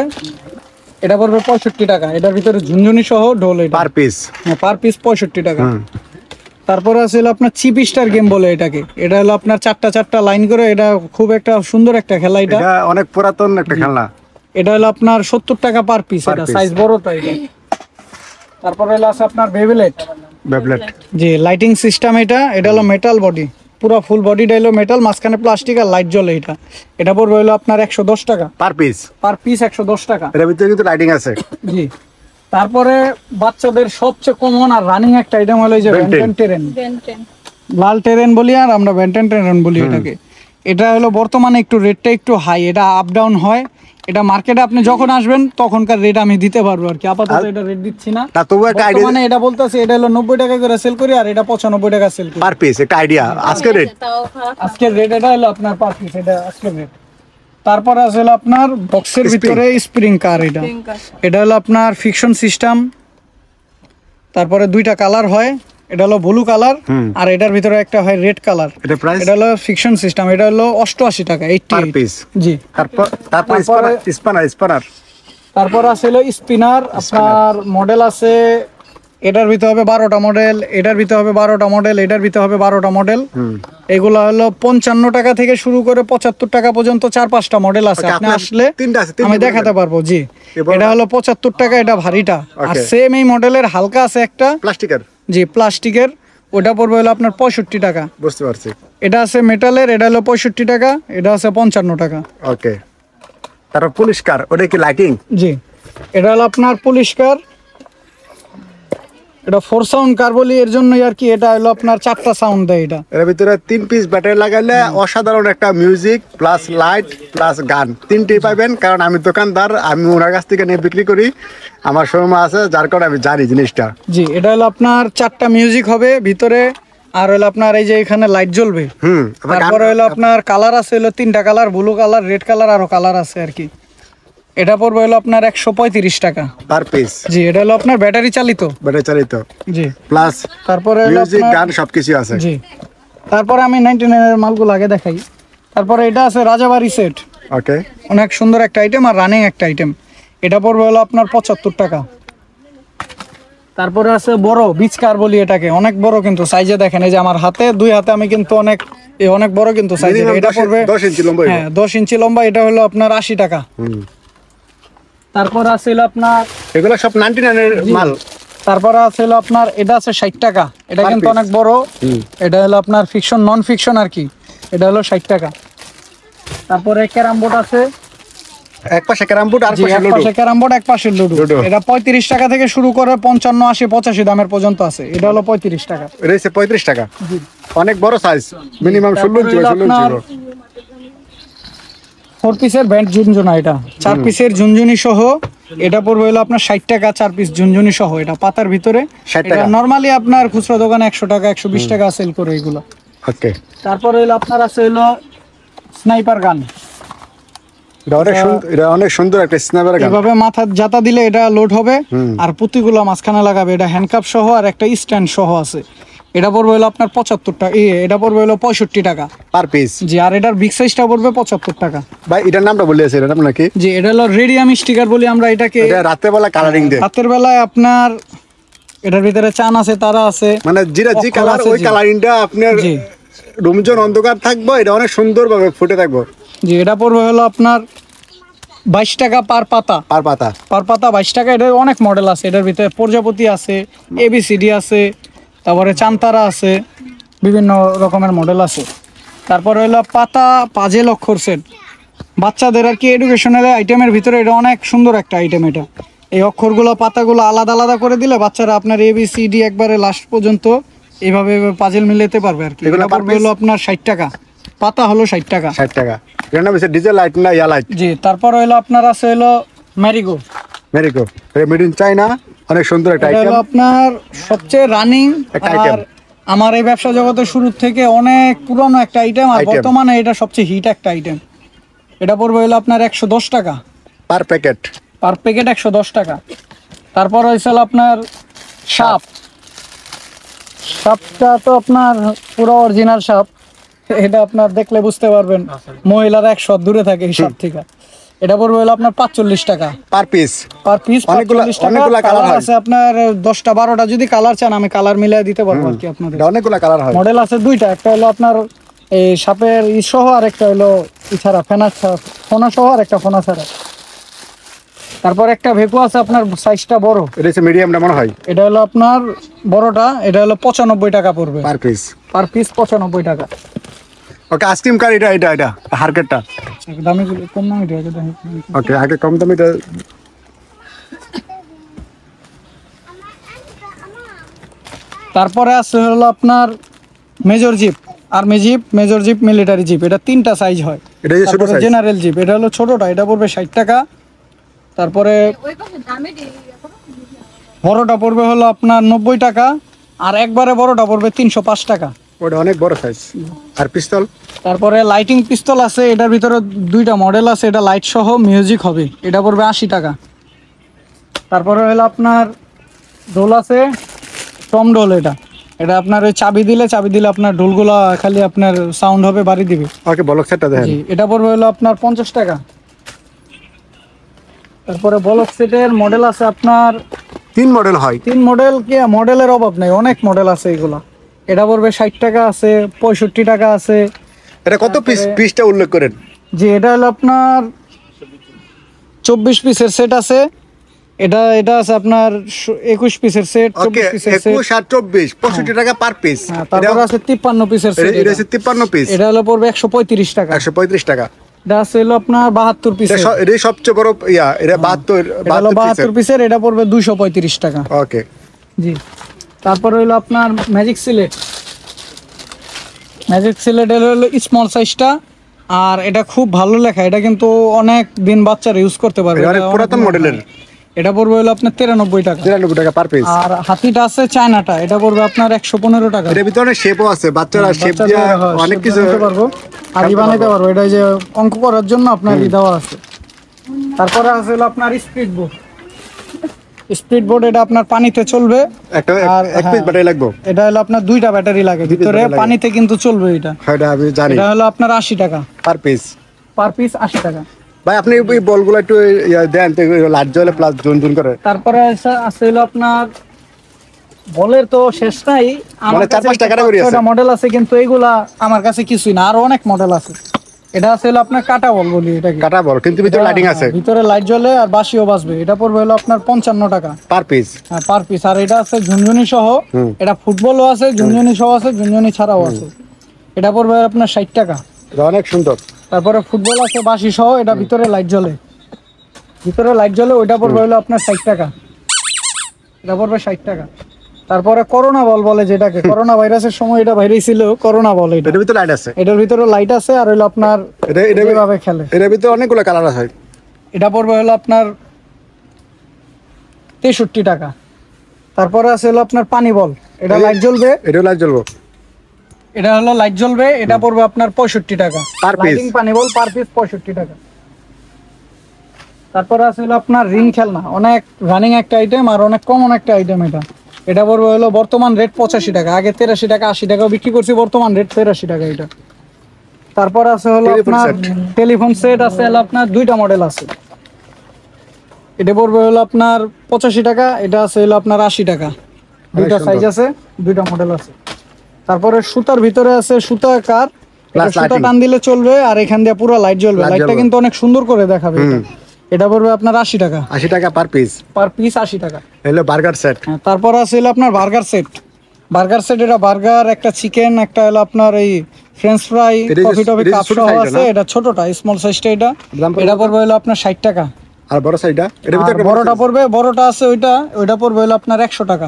এটা পড়বে 65 টাকা, এটার ভিতরে ঝুনঝুনি সহ ঢোল, এটা পার পিস, পার পিস 65 টাকা। তারপরে আছে হলো আপনার চিপ স্টার গেম বলে এটাকে, এটা হলো আপনার 4টা লাইন করে, এটা খুব একটা সুন্দর একটা খেলা। এটা এটা অনেক পুরাতন একটা খেলনা। এটা হলো আপনার 70 টাকা পার পিস, এটা সাইজ বড়টা এটা। তারপরে হলো আছে আপনার বেবলেট, বেবলেট, জি লাইটিং সিস্টেম। এটা হলো মেটাল বডি, পুরো ফুল বডিটা হলো মেটাল, মাঝখানে প্লাস্টিক আর লাইট জ্বলে। এটা পড়বে হলো আপনার 110 টাকা পার পিস, পার পিস, 110 টাকা। এর ভিতরে কিন্তু লাইটিং আছে। জি। তারপরে বাচ্চাদের সবচেয়ে কমন আর রানিং একটা আইটেম হলো এই যে বেন্টেন টেরেন, লাল টেরেন বলি আর আমরা বেন্টেন টেরেন বলি এটাকে। এটা হলো বর্তমানে একটু রেটটা একটু হাই, এটা আপ ডাউন হয়। এটা মার্কেটে আপনি যখন আসবেন তখনকার রেট আমি দিতে পারবো আর কি, আপাতত এটা রেট দিচ্ছি না। না তবু একটা আইডিয়া, বর্তমানে এটা বলতেছে এটা হলো 90 টাকা করে সেল করি, আর এটা 95 টাকা সেল করি। পার পিস একটা আইডিয়া। আজকে রেট, আজকের রেট এটা হলো আপনার পার পিস, এটা আজকের রেট। তারপরে আছে হলো আপনার বক্সের ভিতরে স্প্রিং কার, এটা হলো আপনার ফিকশন সিস্টেম। তারপরে 2টা কালার হয়, এটা হলো ব্লু কালার আর এটার ভিতরে একটা হয় রেড কালার। এটা প্রাইস, এটা হলো ফিকশন সিস্টেম, এটা হলো 88 টাকা, পার 88 পিস। জি। তারপর স্পানার, তারপর আছে হলো স্পিনার, আপনার মডেল আছে, এটার ভিতরে হবে 12টা মডেল, এটার ভিতরে হবে 12টা মডেল, এটার ভিতরে হবে 12টা মডেল। এগুলো হলো 55 টাকা থেকে শুরু করে 75 টাকা পর্যন্ত 4-5টা মডেল আছে। আপনি আসলে আমি দেখাতে পারবো। জি, এটা হলো 75 টাকা, এটা ভারীটা। আর সেম এই মডেলের হালকা আছে একটা প্লাস্টিকের, জি প্লাস্টিকের, ওটা পড়বে হলো আপনার 65 টাকা। বুঝতে পারছি। এটা আছে মেটালের, এটা হলো 65 টাকা, এটা আছে 55 টাকা। ওকে। তারপর পুলিশকার, ওটা কি লাইটিং? জি, এটা হলো আপনার পুলিশকার, এটা 4 সাউন্ড কার বলি এর জন্যই আর কি। এটা হলো আপনার 4টা সাউন্ড দেয়। এটা এর ভিতরে 3 পিস ব্যাটারি লাগাইলে অসাধারণ একটা মিউজিক প্লাস লাইট প্লাস গান তিনটেই পাবেন। কারণ আমি দোকানদার, আমি ওনার কাছ থেকে নিয়ে বিক্রি করি, আমার শোরুম আছে, যার কারণে আমি জানি জিনিসটা। জি, এটা হলো আপনার 4টা মিউজিক হবে ভিতরে, আর হলো আপনার এই যে এখানে লাইট জ্বলবে। তারপরে হলো আপনার কালার আছে হলো 3টা colour, blue colour, red colour, আরো কালার আছে আর কি। এটা পড়বে হলো আপনার 135 টাকা পার পিস। জি, এটা হলো আপনার ব্যাটারি চালিত, ব্যাটারি চালিত, জি। প্লাস তারপরে মিউজিক গান সবকিছু আছে। জি। তারপরে আমি 99 এর মালগুলো আগে দেখাই। তারপরে এটা আছে রাজাবাড়ি সেট, ওকে, অনেক সুন্দর একটা আইটেম আর রানিং একটা আইটেম। এটা পড়বে হলো আপনার 75 টাকা। তারপরে আছে বড় বিচ কার বলি এটাকে, অনেক বড় কিন্তু সাইজে দেখেন, এই যে আমার হাতে, 2 হাতে আমি কিন্তু অনেক বড় কিন্তু সাইজে। এটা পড়বে 10 ইঞ্চি লম্বা। হ্যাঁ 10 ইঞ্চি লম্বা, এটা হলো আপনার 80 টাকা। তারপর আছে হলো আপনার এগুলো সব 99 এর মাল। তারপরে আছে হলো আপনার এটা আছে 60 টাকা, এটা Per কিন্তু piece। অনেক বড়। এটা হলো আপনার ফিকশন নন ফিকশন আর কি, এটা হলো 60 টাকা। তারপরে ক্যারাম বোর্ড আছে, এক পাশে ক্যারাম বোর্ড আর জি, পাশে এক লুডো। পাশে ক্যারাম বোর্ড এক পাশে লুডো। লুডো। এটা 35 টাকা থেকে শুরু করে 55, 80, 85 দামের পর্যন্ত আছে। এটা হলো 35 টাকা। রয়েছে 35 টাকা, অনেক বড় সাইজ, মিনিমাম 16 ইঞ্চি বা 16 ইঞ্চি। 4 পিসের ব্যান্ড ঝুনঝুনা, এটা 4 পিসের ঝুনঝুনি সহ এটা পড়বে হলো আপনার 60 টাকা, 4 পিস ঝুনঝুনি সহ, এটা পাতার ভিতরে। 60 এটা টাকা। নরমালি আপনার খুচরা দোকানে 100 টাকা 120 টাকা সেল করে এগুলো। ওকে, তারপরে হলো আপনার আছে হলো স্নাইপার গান। এটা অনেক সুন্দর একটা স্ন্যাপার গান। এভাবে মাথা জাতা দিলে এটা লোড হবে, আর পুঁতিগুলো মাঝখানে লাগাবে। এটা হ্যান্ডকাপ সহ আর একটা স্ট্যান্ড সহ আছে। এটা পড়বে হলো আপনার 75 টাকা, এটা পড়বে হলো 65 টাকা পার পিস। জি। আর এটার বিগ সাইজটা পড়বে 75 টাকা। ভাই এটার নামটা বলেছে, এটার নাম নাকি? জি, এটা হলো রেডিয়াম স্টিকার বলি আমরা এটাকে। এটা রাতের বেলা কালারিং দেয়, রাতের বেলায় আপনার এটার ভিতরে চান আছে, তারা আছে, মানে যেটা যে অক্ষর কালার আছে, ওই জি। কালারিংটা আপনার জি। রুমজন অন্ধকার থাকবে, এটা অনেক সুন্দরভাবে ফুটে থাকবে। জি, এটা পড়বে হলো আপনার 22 টাকা পার পাতা। আর পাতা পার পাতা 22 টাকা। এটার অনেক মডেল আছে, এটার ভিতরে প্রজাপতি আছে, ABCD আছে, তারপরে চান্তারা আছে, বিভিন্ন রকমের মডেল আছে। তারপরে হলো পাতা পাজেল অক্ষর সেট, বাচ্চাদের আর কি এডুকেশনাল আইটেমের ভিতরে এটা অনেক সুন্দর একটা আইটেম। এটা এই অক্ষরগুলো পাতাগুলো আলাদা আলাদা করে দিলে বাচ্চারা আপনার ABCD একবারে লাস্ট পর্যন্ত এইভাবে পাজেল মিলাতে পারবে আর কি। এগুলো এটা per পড়বে হলো আপনার 60 টাকা, পাতা হলো 60 টাকা। 60 টাকা। এটার নাম হচ্ছে ডিজেল লাইট না ইয়া লাইট? জি। তারপর হলো আপনার আছে হলো merry-go. Merry-go, made in China, অনেক সুন্দর একটা এটা আইটেম। হলো আপনার সবচেয়ে রানিং একটা item। আর আমার এই ব্যবসা জগতের শুরু থেকে অনেক পুরনো একটা আইটেম, আর Item। বর্তমানে এটা সবচেয়ে হিট একটা আইটেম। এটা পড়বে হলো আপনার 110 টাকা পার প্যাকেট। পার প্যাকেট, 110 টাকা। তারপর হয়েছিল আপনার সাপ। সাপটা তো আপনার পুরো অরিজিনাল সাপ, এটা আপনার দেখলে বুঝতে পারবেন মহিলারা 100 দূরে থাকে এই সাপ থেকে। এটা পড়বে হলো আপনার 45 টাকা পার পিস। Per piece. অনেকগুলা 45 টাকা। অনেকগুলা কালার কালার হয়, আছে আপনার 10টা 12টা, যদি কালার চান আমি কালার মিলিয়ে দিতে পারবো আর কি আপনাদের। এটা অনেকগুলা কালার হয়। মডেল আছে দুইটা, একটা হলো আপনার এই সাপের সহ, আর একটা হলো ছাড়া ফোনা সহ, আর একটা ফোনা ছাড়া। তারপর একটা ভেকু আছে আপনার সাইজটা বড়, এটা হচ্ছে মিডিয়ামটা মনে হয়, এটা হলো আপনার বড়টা, এটা হলো 95 টাকা পড়বে পার পিস। পার পিস, 95 টাকা। ওকে, আইসক্রিম কার এটা এটা এটা হারকেটটা। দামি কম দামি এটা দেখেন। ওকে, আগে কম দামিটা। তারপরে আছে হলো আপনার major jeep, army jeep, major jeep, military jeep. এটা 3টা সাইজ হয়। এটা যে ছোট সাইজ। জেনারেল জিপ, এটা হলো ছোটটা, এটা পড়বে 60 টাকা। তারপরে বড়টা পড়বে হলো আপনার 90 টাকা, আর একবারে বড়টা পড়বে 305 টাকা। ওটা অনেক বড় সাইজ। আর পিস্তল? তারপরে লাইটিং পিস্তল আছে, এটার ভিতরে দুইটা মডেল আছে, এটা লাইট সহ মিউজিক হবে, এটা পড়বে 80 টাকা। তারপরে হলো আপনার ঢোল আছে, টম ঢোল। এটা এটা আপনার ওই চাবি দিলে আপনার ঢোলগুলা খালি আপনার সাউন্ড হবে, বাড়ি দিবে। ওকে, বলক সেটটা দেখেন। জি, এটা পড়বে হলো আপনার 50 টাকা। তারপরে বলক সেটের মডেল আছে আপনার 3 মডেল হয়। 3 মডেল, কি মডেলের অভাব নেই, অনেক মডেল আছে এগুলা। এটা পড়বে 60 টাকা আছে, 65 টাকা আছে। এটা কত পিস? পিসটা উল্লেখ করেন। জি, এটা হলো আপনার 24 পিসের সেট আছে। এটা আছে আপনার 21 পিসের সেট, ওকে, 24 পিসের সেট। 21 আর 24 65 টাকা পার পিস। তারপর আছে 53 পিসের সেট। এটা হচ্ছে 53 পিস, এটা হলো পড়বে 135 টাকা। 135 টাকা। এটা আছে হলো আপনার 72 পিসের। এটা সবচেয়ে বড় ইয়া, এটা 72 এটা হলো 72 পিসের। পিসের, এটা পড়বে 235 টাকা। ওকে, জি। তারপর হলো আপনার ম্যাজিক সিলেট। ম্যাজিক সিলেট হলো স্মল সাইজটা, আর এটা খুব ভালো লেখা, এটা কিন্তু অনেক দিন বাচ্চারা ইউজ করতে পারবে। এটা অনেক এটা পুরাতন অনেক মডেলের। এটা পড়বে হলো আপনার 93 টাকা। 93 টাকা পার পিস। আর হাতিটা আছে চায়নাটা, এটা পড়বে আপনার 115 টাকা। এর ভিতরে অনেক শেপও আছে, বাচ্চারা শেপ দিয়ে অনেক কিছু বানাতে পারবো, আর বানাতে পারবো। এটা যে অঙ্ক করার জন্য আপনার দেওয়া আছে। তারপরে আছে হলো আপনার স্পিড বোর্ড। স্পিড বোর্ড এটা আপনার পানিতে চলবে, একটা আর এক পিস ব্যাটারি লাগবে। এটা হলো আপনার 2টা ব্যাটারি লাগে ভিতরে, ব্যাটারি লাগে। পানিতে কিন্তু চলবে এটা। এটা আমি জানি। এটা হলো আপনার 80 টাকা পার পিস। পার পিস, 80 টাকা। ভাই আপনি এই বলগুলো একটু দেন তো, লাইট জ্বলে প্লাস জুন করে। তারপরে আছে হলো আপনার বলের তো শেষ নাই, আমার মানে 4-5 টাকা করে আছে। মডেল আছে, কিন্তু এইগুলা আমার কাছে কিছুই না, আরো অনেক মডেল আছে। এটা আছে হলো আপনার কাটা বল বলি এটাকে। কাটা বল, কিন্তু ভিতরে লাইটিং আছে ভিতরে লাইট জ্বলে আর বাঁশিও বাজবে। এটা পড়বে হলো আপনার 55 টাকা পার পিস। হ্যাঁ পার পিস। আর এটা আছে ঝুনঝুনি সহ, এটা ফুটবলও আছে, ঝুনঝুনি সহ আছে, ঝুনঝুনি ছাড়াও আছে। এটা পড়বে আপনার 60 টাকা। এটা অনেক সুন্দর। তারপরে ফুটবল আছে বাঁশি সহ, এটা ভিতরে লাইট জ্বলে, ভিতরে লাইট জ্বলে, ওইটা পড়বে হলো আপনার 60 টাকা। এটা পড়বে 60 টাকা। তারপরে করোনা বল বলে যেটাকে, করোনা ভাইরাসের সময় এটা বাইরে ছিল করোনা বল। এটা এটার ভিতরে লাইট আছে, এটার ভিতরে লাইট আছে আর হলো আপনার এইভাবে খেলে। এটার ভিতরে অনেকগুলো কালার আছে। এটা পড়বে হলো আপনার 63 টাকা। তারপরে আছে হলো আপনার পানি বল, এটা লাইট জ্বলবে, এটাও লাইট জ্বলবো, এটা হলো লাইট জ্বলবে, এটা পড়বে আপনার 65 টাকা Per piece। লাইটিং পানি বল পার পিস 65 টাকা। তারপরে আছে হলো আপনার রিং খেলনা, অনেক রানিং একটা আইটেম আর অনেক কমন একটা আইটেম। এটা এটা পড়বে হলো বর্তমান রেট 85 টাকা, আগে 83 টাকা 80 টাকাও বিক্রি করছি, বর্তমান রেট 83 টাকা এটা। তারপর আছে হলো Telephone আপনার set। টেলিফোন সেট আছে হলো আপনার দুইটা মডেল আছে। এটা পড়বে হলো আপনার 85 টাকা, এটা আছে হলো আপনার 80 টাকা। দুইটা সুন্দর। সাইজ আছে, দুইটা মডেল আছে। তারপরে সুতার ভিতরে আছে সুতা কার, Plus সুতা lighting। টান দিলে চলবে আর এখান দিয়ে পুরো লাইট জ্বলবে, Light লাইটটা জ্বলবে। কিন্তু অনেক সুন্দর করে দেখাবে এটা। এটা পড়বে আপনার 80 টাকা 80 টাকা পার পিস। পার পিস, 80 টাকা। হলো বার্গার সেট। হ্যাঁ, তারপর আছে হলো আপনার বার্গার সেট। বার্গার সেট এটা বার্গার, একটা চিকেন, একটা হলো আপনার এই ফ্রেঞ্চ ফ্রাই, এটা কফি টফি এটা কাপ ছোট সহ size আছে। না? এটা ছোটটা স্মল সাইজটা, এটা দাম পড়বে এটা কত? পড়বে হলো আপনার 60 টাকা। আর বড় সাইজটা, এটার আর ভিতরে একটা বড়টা পড়বে, বড়টা আছে ওইটা, ওইটা পড়বে হলো আপনার 100 টাকা।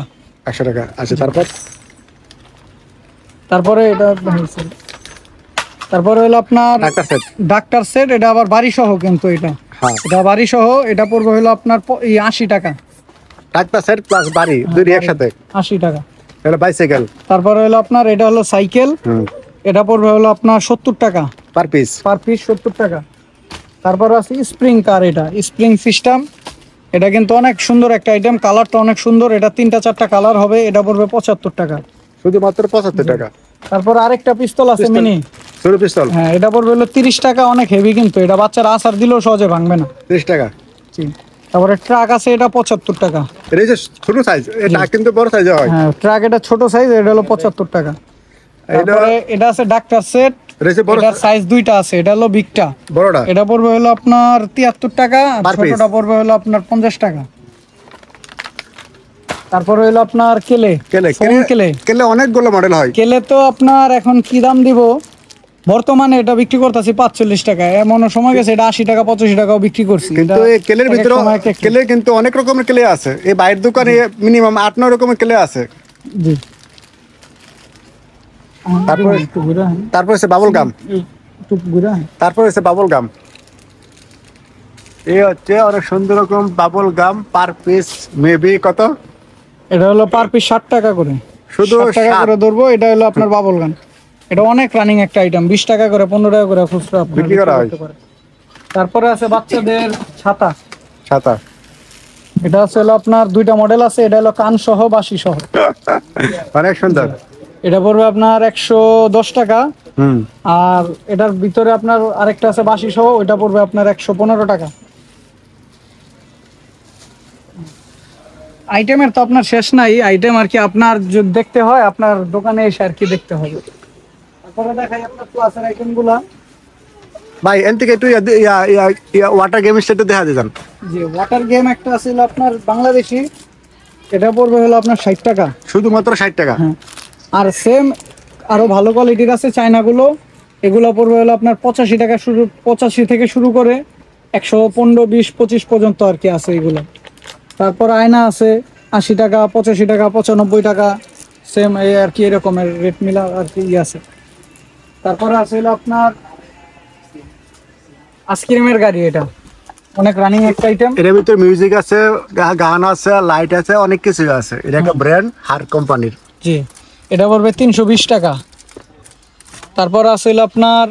100 টাকা আছে। তারপর তারপরে এটা তারপরে হলো আপনার ডাক্তার সেট। ডাক্তার সেট, এটা আবার বাড়ি সহ কিন্তু এটা, হ্যাঁ, এটা বাড়ি সহ, এটা পড়বে হলো আপনার 80 টাকা। ডাক্তার সেট প্লাস বাড়ি দুই একসাথে। 80 টাকা। হলো বাইসাইকেল তারপরে হলো আপনার এটা হলো সাইকেল, এটা পড়বে হলো আপনার 70 টাকা পার পিস। পার পিস, 70 টাকা। তারপর আছে স্প্রিং কার, এটা স্প্রিং সিস্টেম, এটা কিন্তু অনেক সুন্দর একটা আইটেম, কালারটা অনেক সুন্দর। এটা 3টা 4টা কালার হবে, এটা পড়বে 75 টাকা। শুধুমাত্র 75 টাকা। তারপর আরেকটা পিস্তল আছে পিস্তল। মিনি, ছোট পিস্তল হ্যাঁ এটা পড়বে হলো 30 টাকা, অনেক হেভি কিন্তু, এটা বাচ্চারা আসার দিলেও সহজে ভাঙবে না। 30 টাকা। তারপরে ট্রাক আছে, এটা 75 টাকা। এটা যে ছোট সাইজ, এটা কিন্তু বড় সাইজ হয়। হ্যাঁ ট্রাক এটা ছোট সাইজ, এটা হলো 75 টাকা। এটা তারপরে এটা আছে ডাক্তার সেট, এটা যে বড় এটা সাইজ দুইটা আছে, এটা হলো বিগটা, বড়টা এটা পড়বে হলো আপনার 73 টাকা, আর Per piece। ছোটটা পড়বে হলো আপনার 50 টাকা। তারপরে হলো আপনার কেলে, কেলে ফোম কেলে, কেলে অনেকগুলো মডেল হয়। কেলে তো আপনার এখন কি দাম দিব, বর্তমানে এটা বিক্রি করতেছি 45 টাকা, এমন সময় গেছে এটা 80 টাকা 85 টাকাও বিক্রি করছি। কিন্তু এটা এই কেলের এক এক ভিতরে সময় এক এক- কেলে কিন্তু অনেক রকমের কেলে আছে। এই বাইরের দোকানে মিনিমাম 8-9 রকমের কেলে আছে। জি। তারপরে একটু ঘুরে আন, তারপর হচ্ছে বাবল গাম, একটু ঘুরে আন। তারপর হচ্ছে বাবল গাম। এই হচ্ছে অনেক সুন্দর রকম bubble gum, per piece maybe কত? এটা হলো পার পিস 60 টাকা করে, শুধু 60 টাকা 60 করে ধরবো। এটা হলো আপনার বাবল গান, এটা অনেক রানিং একটা আইটেম, 20 টাকা করে 15 টাকা করে খুচরা আপনার বিক্রি করা হয়। করতে পারে। তারপরে আছে বাচ্চাদের ছাতা, ছাতা। এটা আছে হলো আপনার দুইটা মডেল আছে, এটা হলো কান সহ বাঁশি সহ, অনেক সুন্দর। এটা পড়বে আপনার 110 টাকা। হুম, আর এটার ভিতরে আপনার আরেকটা আছে বাঁশি সহ, ওইটা পড়বে আপনার 115 টাকা। আইটেমের তো আপনার শেষ নাই, আইটেম আর কি আপনার যদি দেখতে হয় আপনার দোকানে এসে আর কি দেখতে হবে। তারপরে দেখাই আপনার ক্লাসের আইটেম গুলা। ভাই এন থেকে একটু ওয়াটার গেম সেটা দেখা দিতাম। যে ওয়াটার গেম একটা আছিল আপনার বাংলাদেশি, এটা পড়বে হলো আপনার 60 টাকা। শুধুমাত্র 60 টাকা। হ্যাঁ, আর সেম আরো ভালো কোয়ালিটির আছে চায়নাগুলো, এগুলো পড়বে হলো আপনার 85 টাকা, শুরু 85 থেকে শুরু করে 115 20 25 পর্যন্ত আর কি আছে এগুলো। তারপর আয়না আছে 80 টাকা 85 টাকা 95 টাকা, সেম এই আর কি এরকমের রেট মিলা আর কি আছে। তারপরে আছে হলো আপনার আইসক্রিমের গাড়ি, এটা অনেক রানিং একটা আইটেম। এর ভিতরে মিউজিক আছে, গান আছে, লাইট আছে, অনেক কিছু আছে। এটা একটা ব্র্যান্ড হার কোম্পানির। জি, এটা পড়বে 320 টাকা। তারপর আছে হলো আপনার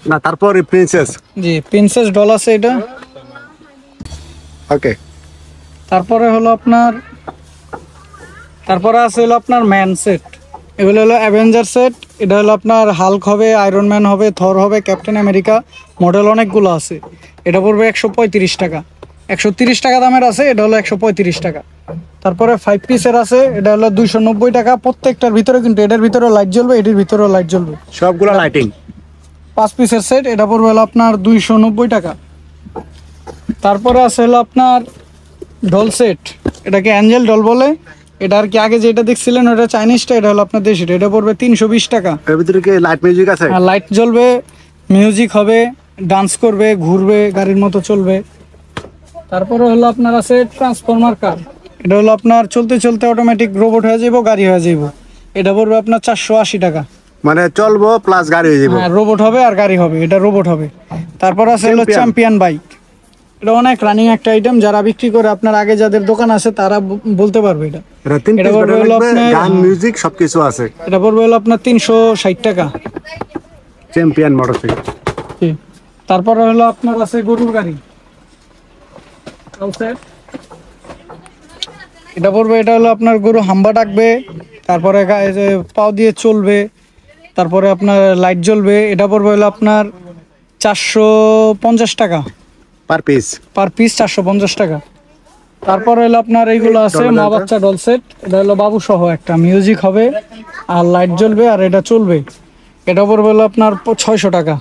না, তারপর প্রিন্সেস। জি প্রিন্সেস ডল আছে এটা। ওকে। তারপরে হলো আপনার তারপরে আছে হলো আপনার ম্যান সেট, এগুলো হলো অ্যাভেঞ্জার সেট। এটা হলো আপনার হাল্ক হবে, আয়রন ম্যান হবে, থর হবে, ক্যাপ্টেন আমেরিকা, মডেল অনেকগুলো আছে। এটা পড়বে 135 টাকা, 130 টাকা দামের আছে, এটা হলো 135 টাকা। তারপরে 5 পিসের আছে, এটা হলো 290 টাকা। প্রত্যেকটার ভিতরে কিন্তু এটার ভিতরে লাইট জ্বলবে, এটির ভিতরেও লাইট জ্বলবে। সবগুলো লাইটিং। 5 পিসের সেট, এটা পড়বে হলো আপনার 290 টাকা। তারপরে আছে হলো আপনার ডল সেট, এটাকে অ্যাঞ্জেল ডল বলে। এটা আর কি আগে যেটা দেখছিলেন ওটা চাইনিজটা, এটা হলো আপনার দেশিটা। এটা পড়বে 320 টাকা। এর ভিতরে কি লাইট মিউজিক আছে? আর লাইট জ্বলবে, মিউজিক হবে, ডান্স করবে, ঘুরবে, গাড়ির মতো চলবে। তারপরে হলো আপনার আছে ট্রান্সফরমার কার, এটা হলো আপনার চলতে চলতে অটোমেটিক রোবট হয়ে যাবো, গাড়ি হয়ে যাবো। এটা পড়বে আপনার 480 টাকা। মানে চলবো প্লাস গাড়ি হয়ে যাবে। হ্যাঁ, রোবট হবে আর গাড়ি হবে, এটা রোবট হবে। তারপর আছে হলো Champion। চ্যাম্পিয়ন বাইক, এটা অনেক রানিং একটা আইটেম, যারা বিক্রি করে আপনার আগে যাদের দোকান আছে তারা বলতে পারবে এটা। এটা 3 এটা পিস পড়বে ব্যাটারি হলো লাগবে, আপনার গান মিউজিক সবকিছু আছে। এটা পড়বে হলো আপনার 360 টাকা। Champion motorcycle. জি। তারপরে হলো আপনার আছে গরুর গাড়ি, এটা পড়বে, এটা হলো আপনার গরু হাম্বা ডাকবে, তারপরে এই যে পাও দিয়ে চলবে, তারপরে আপনার লাইট জ্বলবে। এটা পড়বে হলো আপনার 450 টাকা পার পিস। পার পিস, 450 টাকা। তারপর হলো আপনার এইগুলো আছে ডল মা এটা? বাচ্চা ডল সেট, এটা হলো বাবু সহ একটা, মিউজিক হবে আর লাইট জ্বলবে আর এটা চলবে। এটা পড়বে হলো আপনার 600 টাকা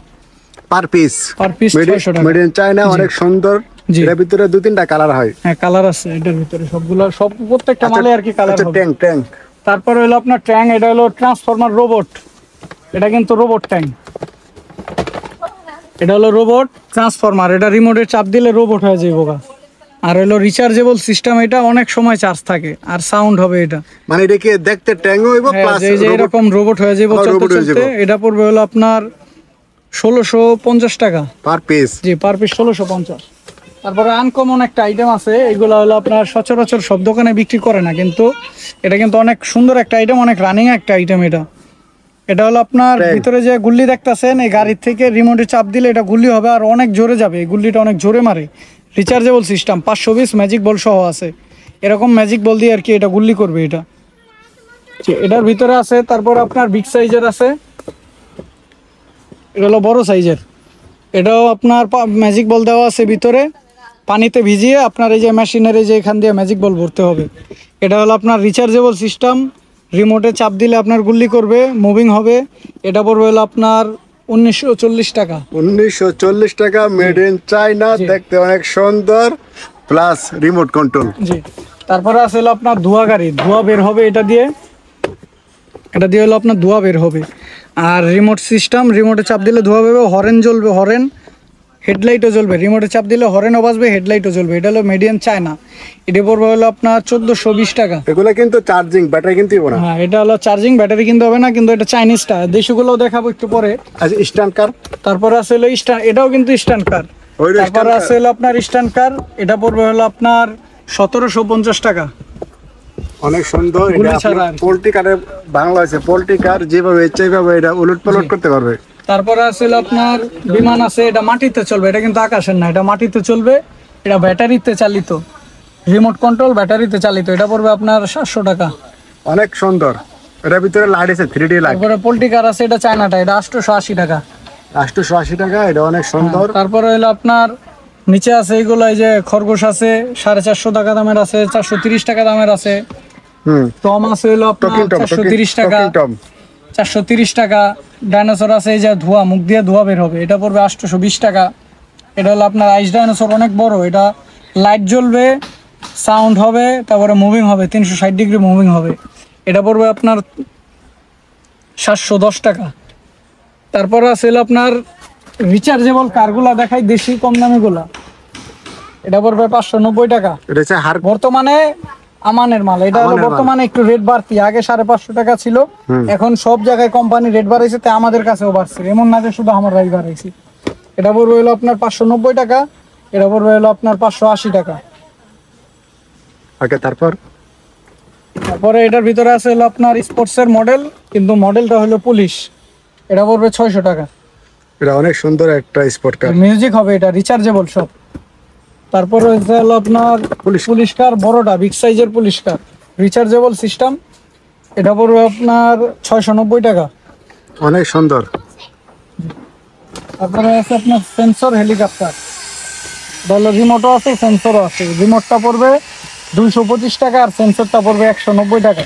পার পিস। পার পিস, 600 টাকা। মেড ইন চায়না, অনেক সুন্দর। জি। এর ভিতরে 2-3টা কালার হয়। হ্যাঁ, কালার আছে এটার ভিতরে, সবগুলা সব প্রত্যেকটা মালে আর কি কালার আচ্ছা, হবে। Tank tank. তারপর হলো আপনার ট্যাং, এটা হলো ট্রান্সফরমার রোবট, এটা কিন্তু রোবট ট্যাং। এটা হলো রোবট ট্রান্সফরমার, এটা রিমোটে চাপ দিলে রোবট হয়ে যাবে গা। আর হলো রিচার্জেবল সিস্টেম, এটা অনেক সময় চার্জ থাকে আর সাউন্ড হবে এটা। মানে এটা কি দেখতে ট্যাঙ্ক হইব হ্যাঁ, প্লাস যে এরকম রোবট হয়ে যাবে আবার চলতে robot হয়ে চলতে। যাবে। এটা পড়বে হলো আপনার 1650 টাকা। Per piece. জি, পার পিস 1650। তারপরে আনকমন একটা আইটেম আছে, এগুলো হলো আপনার সচরাচর সব দোকানে বিক্রি করে না, কিন্তু এটা কিন্তু অনেক সুন্দর একটা আইটেম, অনেক রানিং একটা আইটেম। এটা হলো আপনার Tank। ভিতরে যে গুল্লি দেখতাছেন, এই গাড়ির থেকে রিমোটে চাপ দিলে এটা গুল্লি হবে আর অনেক জোরে যাবে, এই গুল্লিটা অনেক জোরে মারে। রিচার্জেবল সিস্টেম, 520 ম্যাজিক বল সহ আছে, এরকম ম্যাজিক বল দিয়ে আর কি এটা গুল্লি করবে এটা। এটার ভিতরে আছে তারপর আপনার বিগ সাইজের আছে, এটা হলো বড় সাইজের। এটাও আপনার ম্যাজিক বল দেওয়া আছে ভিতরে, পানিতে ভিজিয়ে আপনার এই যে মেশিনের এই যে এখান দিয়ে ম্যাজিক বল ভরতে হবে। এটা হলো আপনার রিচার্জেবল সিস্টেম, রিমোটে চাপ দিলে আপনার গুল্লি করবে, মুভিং হবে। এটা পড়বে হলো আপনার 1940 টাকা। 1940 টাকা, মেড ইন চায়না, দেখতে অনেক সুন্দর, প্লাস রিমোট কন্ট্রোল। জি। তারপরে আছে হলো আপনার ধোয়া গাড়ি, ধোয়া বের হবে এটা দিয়ে, এটা দিয়ে হলো আপনার ধোয়া বের হবে। আর রিমোট সিস্টেম, রিমোটে চাপ দিলে ধোয়া বেরোবে, হরেন জ্বলবে, হরেন, হেডলাইটও জ্বলবে, রিমোটে চাপ দিলে হরেনও বাজবে, হেডলাইটও জ্বলবে। এটা হলো মিডিয়াম চায়না, এটা পড়বে হলো আপনার 1420 টাকা। এগুলো কিন্তু চার্জিং, ব্যাটারি কিন্তু না। হ্যাঁ, এটা হলো চার্জিং, ব্যাটারি কিনতে হবে না, কিন্তু এটা চাইনিজটা, দেশিগুলোও দেখাবো একটু পরে। আচ্ছা, স্ট্যান্ড কার। তারপরে আছে হলো স্ট্যান্ড, এটাও কিন্তু স্ট্যান্ড কার। ওইটা তারপরে stand আছে হলো আপনার স্ট্যান্ড কার, এটা পড়বে হলো আপনার 1750 টাকা। অনেক সুন্দর। গুলি এটা ছাড়া আর কি। পোল্ট্রি কারের বাংলা আছে, পোল্ট্রি কার যেভাবে ইচ্ছে এইভাবে এটা উলট পালট করতে পারবে। তারপরে আছে হলো আপনার বিমান আছে, এটা মাটিতে চলবে, এটা কিন্তু আকাশের না, এটা মাটিতে চলবে, এটা ব্যাটারিতে চালিত, রিমোট কন্ট্রোল ব্যাটারিতে চালিত। এটা পড়বে আপনার 700 টাকা। অনেক সুন্দর। এটার ভিতরে লাইট আছে, 3D লাইট। তারপরে পোল্ট্রি কার আছে, এটা চায়নাটা, এটা 880 টাকা। 880 টাকা, এটা অনেক সুন্দর। তারপরে হলো আপনার নিচে আছে এইগুলো, এই যে খরগোশ আছে 450 টাকা দামের আছে, 430 টাকা দামের আছে। টম আছে হলো আপনার টকিং টম, 430 টাকা, টকিং টম। 430 টাকা। ডাইনোসর আছে এই যে ধোয়া, মুখ দিয়ে ধোয়া বের হবে, এটা পড়বে 820 টাকা। এটা হলো আপনার আইস ডাইনোসর, অনেক বড়, এটা লাইট জ্বলবে, সাউন্ড হবে, তারপরে মুভিং হবে, 360 ডিগ্রি মুভিং হবে। এটা পড়বে আপনার 710 টাকা। তারপরে আছে হলো আপনার রিচার্জেবল কারগুলা দেখাই, দেশি কম দামি গুলা, এটা পড়বে 590 টাকা। এটা হচ্ছে হার। বর্তমানে আমানের মাল, এটা হলো আমানের মাল। বর্তমানে একটু রেট বাড়তি, আগে 550 টাকা ছিল, এখন সব জায়গায় কোম্পানি রেট বাড়াইছে, তাই আমাদের কাছেও বাড়ছে, এমন না যে শুধু আমার রাই বাড়াইছি। এটা পড়বে হলো আপনার 590 টাকা, এটা পড়বে হলো আপনার 580 টাকা। ওকে, তারপর তারপরে এটার ভিতরে আছে হলো আপনার স্পোর্টসের মডেল, কিন্তু মডেলটা হলো পুলিশ, এটা পড়বে 600 টাকা। এটা অনেক সুন্দর একটা স্পোর্ট কার। মিউজিক হবে, এটা রিচার্জেবল সব। তারপরে হলো আপনার পুলিশ কার, বড়টা বিগ সাইজের পুলিশ কার, রিচার্জেবল সিস্টেম, এটা পড়বে আপনার 690 টাকা। অনেক সুন্দর। তারপরে আছে আপনার সেন্সর হেলিকপ্টার, বলো রিমোটও আছে, সেন্সরও আছে। রিমোটটা পড়বে 225 টাকা আর সেন্সরটা পড়বে 190 টাকা।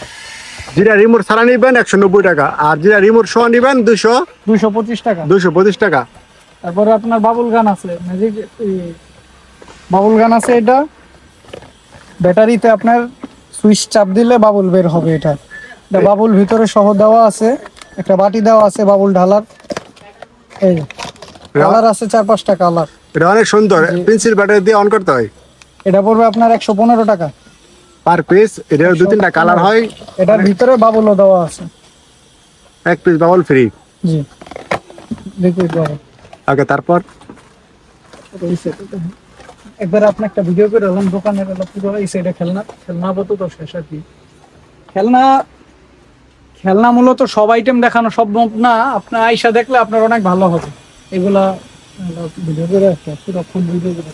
যেটা রিমোট ছাড়া নিবেন 190 টাকা, আর যেটা রিমোট সহ নিবেন 225 টাকা। 225 টাকা। তারপরে আপনার বাবুল গান আছে, ম্যাজিক বাবুল গান আছে। এটা ব্যাটারিতে আপনার সুইচ চাপ দিলে বাবুল বের হবে। এটা বাবুল ভিতরে সহ দেওয়া আছে, একটা বাটি দেওয়া আছে বাবুল ঢালার। এই কালার আছে 4-5টা কালার। এটা অনেক সুন্দর, পেন্সিল ব্যাটারি দিয়ে অন করতে হয়। এটা পড়বে আপনার 115 টাকা পার পিস। এটার 2-3টা কালার হয়। এটার ভিতরে বাবুলও দেওয়া আছে, এক পিস বাবল ফ্রি। জি লিকুইড বাবুল। ওকে, তারপর একবার আপনি একটা ভিডিও করে এলাম দোকানের পুরো এই সাইডে খেলনা আপাতত শেষ আর কি। খেলনা মূলত সব আইটেম দেখানো সম্ভব না, আপনার আইসা দেখলে আপনার অনেক ভালো হবে। এগুলা ভিডিও করে একটা পুরো ফুল ভিডিও করে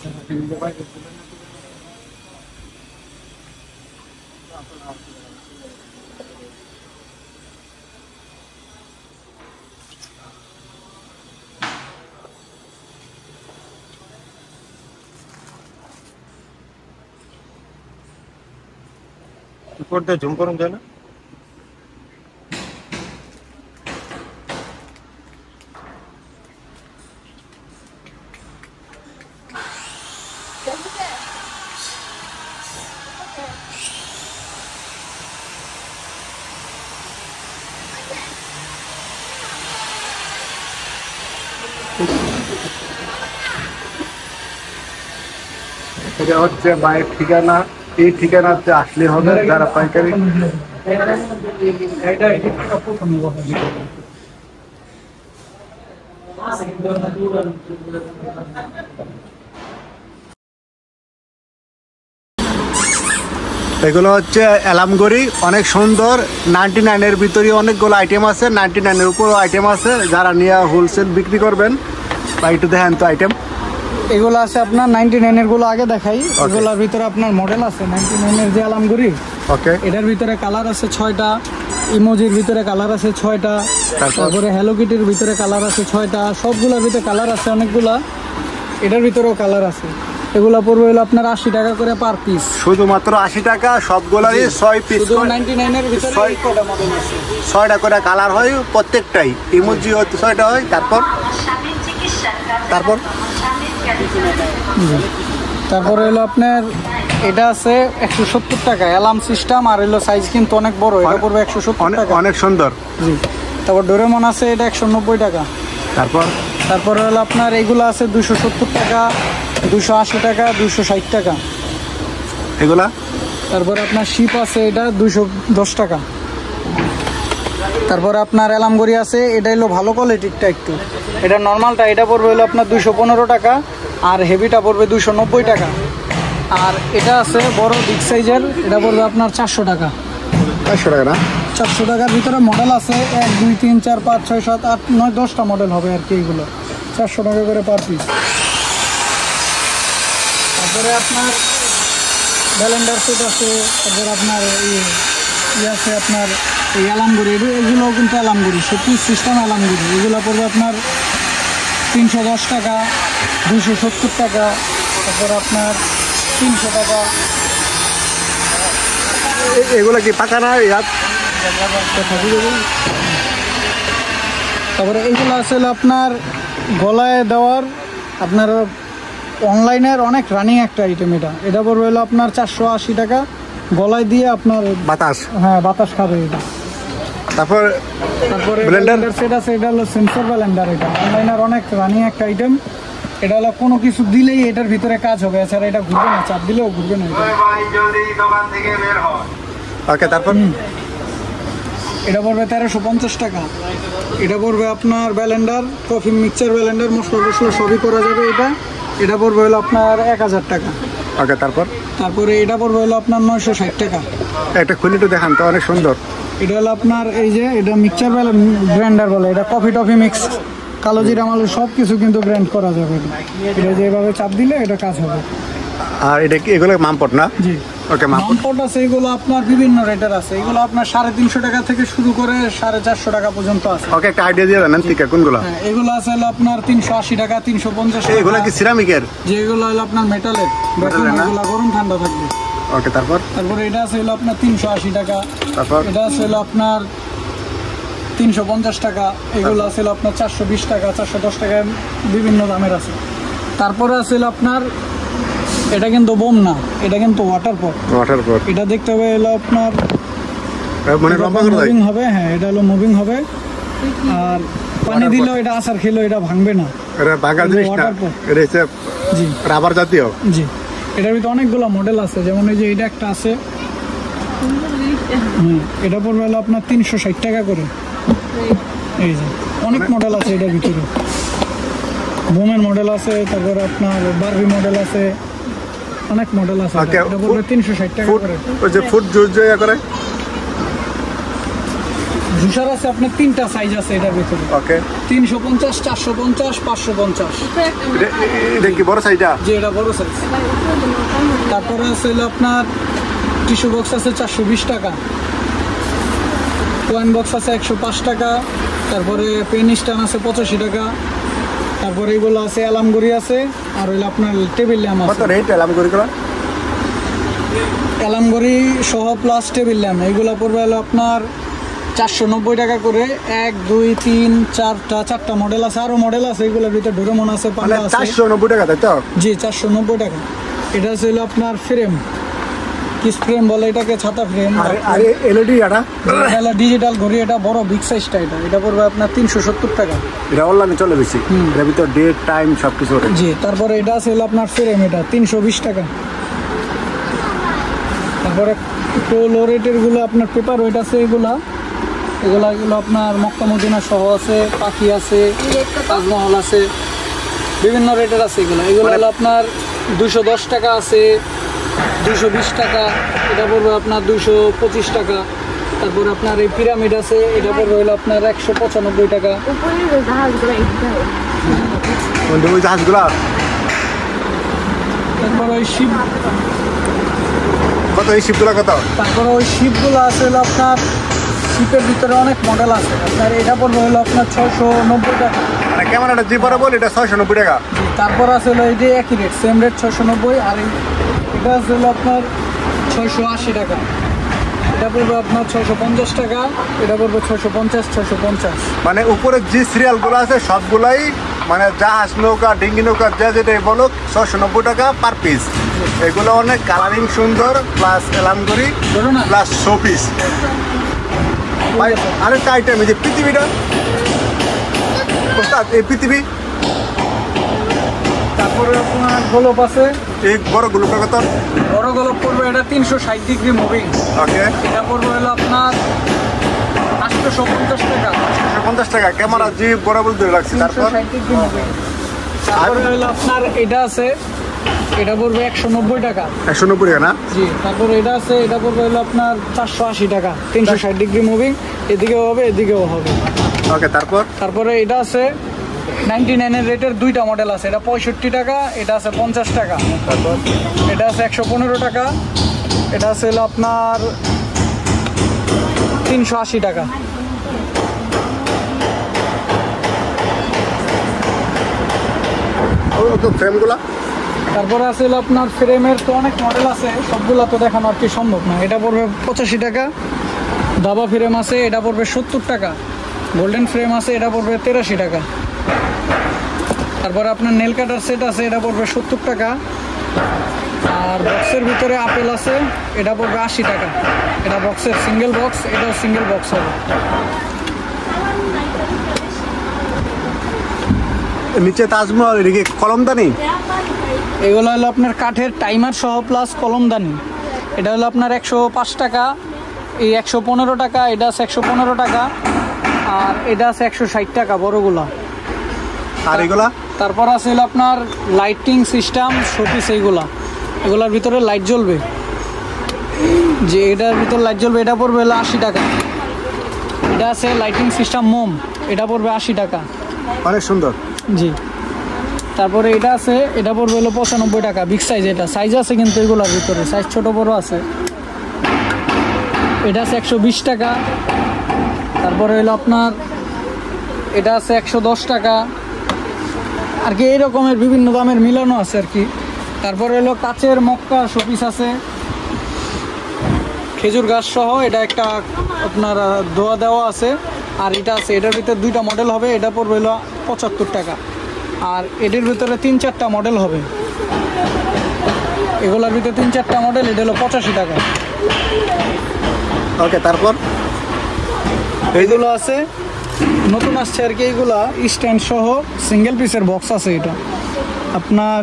জুম করুন যায় না। এটা হচ্ছে বাইরের ঠিকানা। এই ঠিকানাতে আসলে হবে যারা পাইকারি। এগুলো হচ্ছে এলামগড়ি, অনেক সুন্দর। 99-এর ভিতরে অনেকগুলো আইটেম আছে, 99-এর উপরও আইটেম আছে। যারা নিয়ে হোলসেল বিক্রি করবেন বা একটু দেখেন তো আইটেম। এগুলো আছে আপনার 99 এর গুলো আগে দেখাই। এগুলোর ভিতরে আপনার মডেল আছে 99 এর যে আলামগুড়ি। ওকে, এটার ভিতরে কালার আছে 6টা, ইমোজির ভিতরে কালার আছে 6টা, তারপরে হ্যালো কিটির ভিতরে কালার আছে 6টা। সবগুলোর ভিতরে কালার আছে অনেকগুলা, এটার ভিতরেও কালার আছে। এগুলা পড়বে হলো আপনার 80 টাকা করে পার পিস। শুধুমাত্র 80 টাকা। সবগুলোরই 6 পিস। শুধু 99 এর ভিতরে 6টা মডেল আছে, 6টা করে কালার হয় প্রত্যেকটাই। ইমোজি হচ্ছে 6টা হয়। তারপরে হলো আপনার এটা আছে 170 টাকা অ্যালার্ম সিস্টেম। আর হলো সাইজ কিন্তু অনেক বড়, এটা পড়বে 170 টাকা। অনেক সুন্দর। জি। তারপর ডোরেমন আছে, এটা 190 টাকা। তারপরে হলো আপনার এগুলো আছে 270 টাকা, 280 টাকা, 260 টাকা এগুলা। তারপরে আপনার শিপ আছে, এটা 210 টাকা। তারপরে আপনার এলামগড়ি আছে, এটা হলো ভালো কোয়ালিটিরটা একটু। এটা নর্মালটা এটা পড়বে হলো আপনার 215 টাকা, আর হেভিটা পড়বে 290 টাকা। আর এটা আছে বড় বিগ সাইজের, এটা পড়বে আপনার 400 টাকা। 400 টাকা না? 400 টাকার ভিতরে মডেল আছে 1, 2, 3, 4, 5, 6, 7, 8, 9, 10টা মডেল হবে আর কি। এগুলো 400 টাকা করে পার পিস। তারপরে আপনার ব্যালেন্ডার সেট আছে। তারপরে আপনার আছে আপনার এই আলামগুড়ি, এগুলোও কিন্তু আলামগুড়ি, শোপিস সিস্টেম আলামগুড়ি। এগুলো পড়বে আপনার 310 টাকা, 270 টাকা, তারপর আপনার 300 টাকা। এগুলো কি পাকা না? তারপরে এইগুলো আছে আপনার গলায় দেওয়ার, আপনার অনলাইনের অনেক রানিং একটা আইটেম। এটা পড়বে হলো আপনার 480 টাকা, গলায় দিয়ে আপনার বাতাস। হ্যাঁ, বাতাস খাবে এটা। তারপরে ব্লেন্ডার সেট আছে, এটা হলো সেন্সর ব্লেন্ডার। এটা অনলাইনের অনেক রানিং একটা আইটেম। এটা হলো কোনো কিছু দিলেই এটার ভিতরে কাজ হবে, এছাড়া এটা ঘুরবে না, চাপ দিলেও ঘুরবে না। ওকে, তারপর এটা পড়বে 1350 টাকা। এটা পড়বে আপনার ব্লেন্ডার, কফি মিক্সচার ব্লেন্ডার, মশলা সবই করা যাবে। এটা পড়বে হলো আপনার 1000 টাকা। ওকে, তারপরে এটা পড়বে হলো আপনার 960 টাকা। একটা খুলে একটু দেখান তো, অনেক সুন্দর। এটা হলো আপনার এই যে এটা মিক্সচার গ্রাইন্ডার বলে। এটা কফি টফি মিক্স, কালো জিরা মালু সব কিছু কিন্তু গ্রাইন্ড করা যাবে। এটা যেভাবে চাপ দিলে এটা কাজ হবে। আর এটা কি এগুলো মামপট না? জি। ওকে, মামপট আছে। এগুলো আপনার বিভিন্ন রেটের আছে। এগুলো আপনার 350 টাকা থেকে শুরু করে 450 টাকা পর্যন্ত আছে। ওকে, একটা আইডিয়া দিয়ে দেন ঠিক কোনগুলো? হ্যাঁ, এগুলো আছে হলো আপনার 380 টাকা, 350 টাকা। এগুলো কি সিরামিকের? যেগুলো হলো আপনার মেটালের, এগুলো গরম ঠান্ডা থাকবে। ওকে, তারপর তারপরে এটা আছে হলো আপনার 380 টাকা, তারপর এটা আছে হলো আপনার 350 টাকা, এগুলো আছে হলো আপনার 420 টাকা, 410 টাকা, বিভিন্ন দামের আছে। তারপরে আছে হলো আপনার, এটা কিন্তু বোম না, এটা কিন্তু ওয়াটার পট। ওয়াটার পট এটা দেখতে হবে হলো আপনার মানে লম্বা করে দেয়। মুভিং হবে, হ্যাঁ এটা হলো মুভিং হবে। আর পানি দিলেও এটা আচার খেলেও এটা ভাঙবে না। এটা ভাঙা জিনিস না, ওয়াটার পট। এটা হচ্ছে জি রাবার জাতীয়। জি, এটার ভিতরে অনেকগুলো মডেল আছে, যেমন এই যে এটা একটা আছে, এটা পড়বে হলো আপনার 360 টাকা করে। এই যে অনেক মডেল আছে এটার ভিতরে, বোমের মডেল আছে, তারপরে আপনার বারবি মডেল আছে, অনেক মডেল আছে। Okay, এটা পড়বে 360 টাকা ফুড করে। ওই যে ফুড জুস যে করে। জুসার আছে আপনার 3টা সাইজ আছে এটার ভিতরে, ওকে 350, 450, 550। এটা কি বড় সাইজটা? যে এটা বড় সাইজ। তারপরে আছে হলো আপনার টিস্যু বক্স আছে 420 টাকা, কয়েন বক্স আছে 105 টাকা, তারপরে পেন স্ট্যান্ড আছে 85 টাকা, তারপরে এগুলো আছে অ্যালার্ম আছে, আর হইলো আপনার টেবিল ল্যাম্প কত আছে। রেট এলাম করে গুলো? অ্যালার্ম সহ প্লাস টেবিল ল্যাম্প এগুলো পড়বে হলো আপনার 490 টাকা করে। 1 2 3 4টা মডেল আছে, আরো মডেল আছে, এগুলোর ভিতরে ডোরেমন আছে, মানে পান্ডা আছে। 490 টাকা তাই তো? জি 490 টাকা। এটা হলো আপনার ফ্রেম, কিস ফ্রেম বলে এটাকে, ছাতা ফ্রেম। আর এলইডি এটা ডিজিটাল ঘড়ি, এটা বড় বিগ সাইজটা, এটা পড়বে আপনার 370 টাকা। এটা অনলাইনে চলে বেশি, এর ভিতর ডেট টাইম সবকিছু ওঠে। জি, তারপরে এটা আছে হলো আপনার ফ্রেম, এটা 320 টাকা। তারপরে একটু লো রেটের গুলো আপনার পেপার ওয়েট আছে, এগুলো আপনার মক্কা মদিনা সহ আছে, পাখি আছে, তাজমহল আছে, বিভিন্ন রেটের আছে এগুলো হলো আপনার 210 টাকা আছে, 220 টাকা, এটা পড়বে আপনার 225 টাকা। তারপর আপনার এই পিরামিড আছে, এটা পড়বে হলো আপনার 195 টাকা। ওই জাহাজগুলা তারপর ওই শিপ, কত? এই শিপগুলা কত? তারপরে ওই শিপগুলো আছে হলো আপনার, শিপের ভিতরে অনেক মডেল আছে, আপনার এটা পড়বে হলো আপনার 690 টাকা। মানে ক্যামেরাটা যে বড় বল এটা 690 টাকা। তারপর আছে হলো এই যে একই রেট, সেম রেট 690। আর এটা আছে হলো আপনার 680 টাকা। এটা পড়বে আপনার 650 টাকা, এটা পড়বে 650, 650। মানে উপরে যে সিরিয়ালগুলো আছে সবগুলাই মানে জাহাজ নৌকা ডিঙ্গি নৌকা যা যেটাই বলো 690 টাকা পার পিস। এগুলো অনেক কালারিং সুন্দর, প্লাস এলামগড়ি, ধরো না। Plus showpiece. আরেকটা আইটেম এই যে পৃথিবীটা, ওস্তাদ এই পৃথিবী। তারপরে আপনার গোলপ আছে, এই বড় গুলোটা কত? বড় গোলপ পড়বে এটা 360 ডিগ্রি মুভিং, ওকে এটা পড়বে হলো আপনার 850 টাকা। 50 টাকা। ক্যামেরা যে বড় বল ধরে রাখছি। তারপর 360 ডিগ্রি মুভিং। তারপরে হলো আপনার এটা আছে, এটা পড়বে 190 টাকা। 190 টাকা না? জি, তারপরে এটা আছে, এটা পড়বে হলো আপনার 480 টাকা, 360 ডিগ্রি মুভিং, এদিকেও হবে এদিকেও হবে। ওকে তারপরে এটা আছে 99 এর রেটের 2টা মডেল আছে, এটা 65 টাকা, এটা আছে 50 টাকা। তারপর এটা আছে 115 টাকা, এটা আছে হলো আপনার 380 টাকা। তো ফ্রেমগুলা তারপরে আছে হলো আপনার ফ্রেমের তো অনেক মডেল আছে, সবগুলা তো দেখানো আর কি সম্ভব না। এটা পড়বে 85 টাকা। দাবা ফ্রেম আছে, এটা পড়বে 70 টাকা। গোল্ডেন ফ্রেম আছে, এটা পড়বে 83 টাকা। তারপরে আপনার নেল কাটার সেট আছে, এটা পড়বে 70 টাকা। আর বক্সের ভিতরে আপেল আছে, এটা পড়বে 80 টাকা। এটা বক্সের সিঙ্গেল বক্স, এটাও সিঙ্গেল বক্স হবে। নিচে তাজমহল, এদিকে কলমদানি। এগুলো হলো আপনার কাঠের টাইমার সহ প্লাস কলমদানি। এটা হলো আপনার 105 টাকা, এই 115 টাকা, এটা আছে 115 টাকা, আর এটা আছে 160 টাকা বড়গুলা। আর এগুলা তারপর আছে হলো আপনার লাইটিং সিস্টেম শোপিস, এগুলার ভিতরে লাইট জ্বলবে, যে এটার ভিতরে লাইট জ্বলবে, এটা পড়বে হলো 80 টাকা। এটা আছে লাইটিং সিস্টেম মোম, এটা পড়বে 80 টাকা। অনেক সুন্দর। জি, তারপরে এটা আছে, এটা পড়বে হলো 95 টাকা, বিগ সাইজ। এটা সাইজ আছে কিন্তু এগুলোর ভিতরে সাইজ ছোট বড় আছে। এটা আছে 120 টাকা। তারপরে হলো আপনার এটা আছে 110 টাকা আর কি, এই রকমের বিভিন্ন দামের মিলানো আছে আর কি। তারপরে হলো কাচের মক্কা শোপিস আছে, খেজুর গাছ সহ, এটা একটা আপনার দোয়া দেওয়া আছে, আর এটা আছে। এটার ভিতরে 2টা মডেল হবে, এটা পড়বে হলো 75 টাকা, আর এটার ভিতরে 3-4টা মডেল হবে। এগুলোর ভিতরে 3-4টা মডেল, এটা হলো 85 টাকা। ওকে, তারপর এইগুলো আছে নতুন আসছে আর কি, এইগুলা স্ট্যান্ড সহ সিঙ্গেল পিসের বক্স আছে। এটা আপনার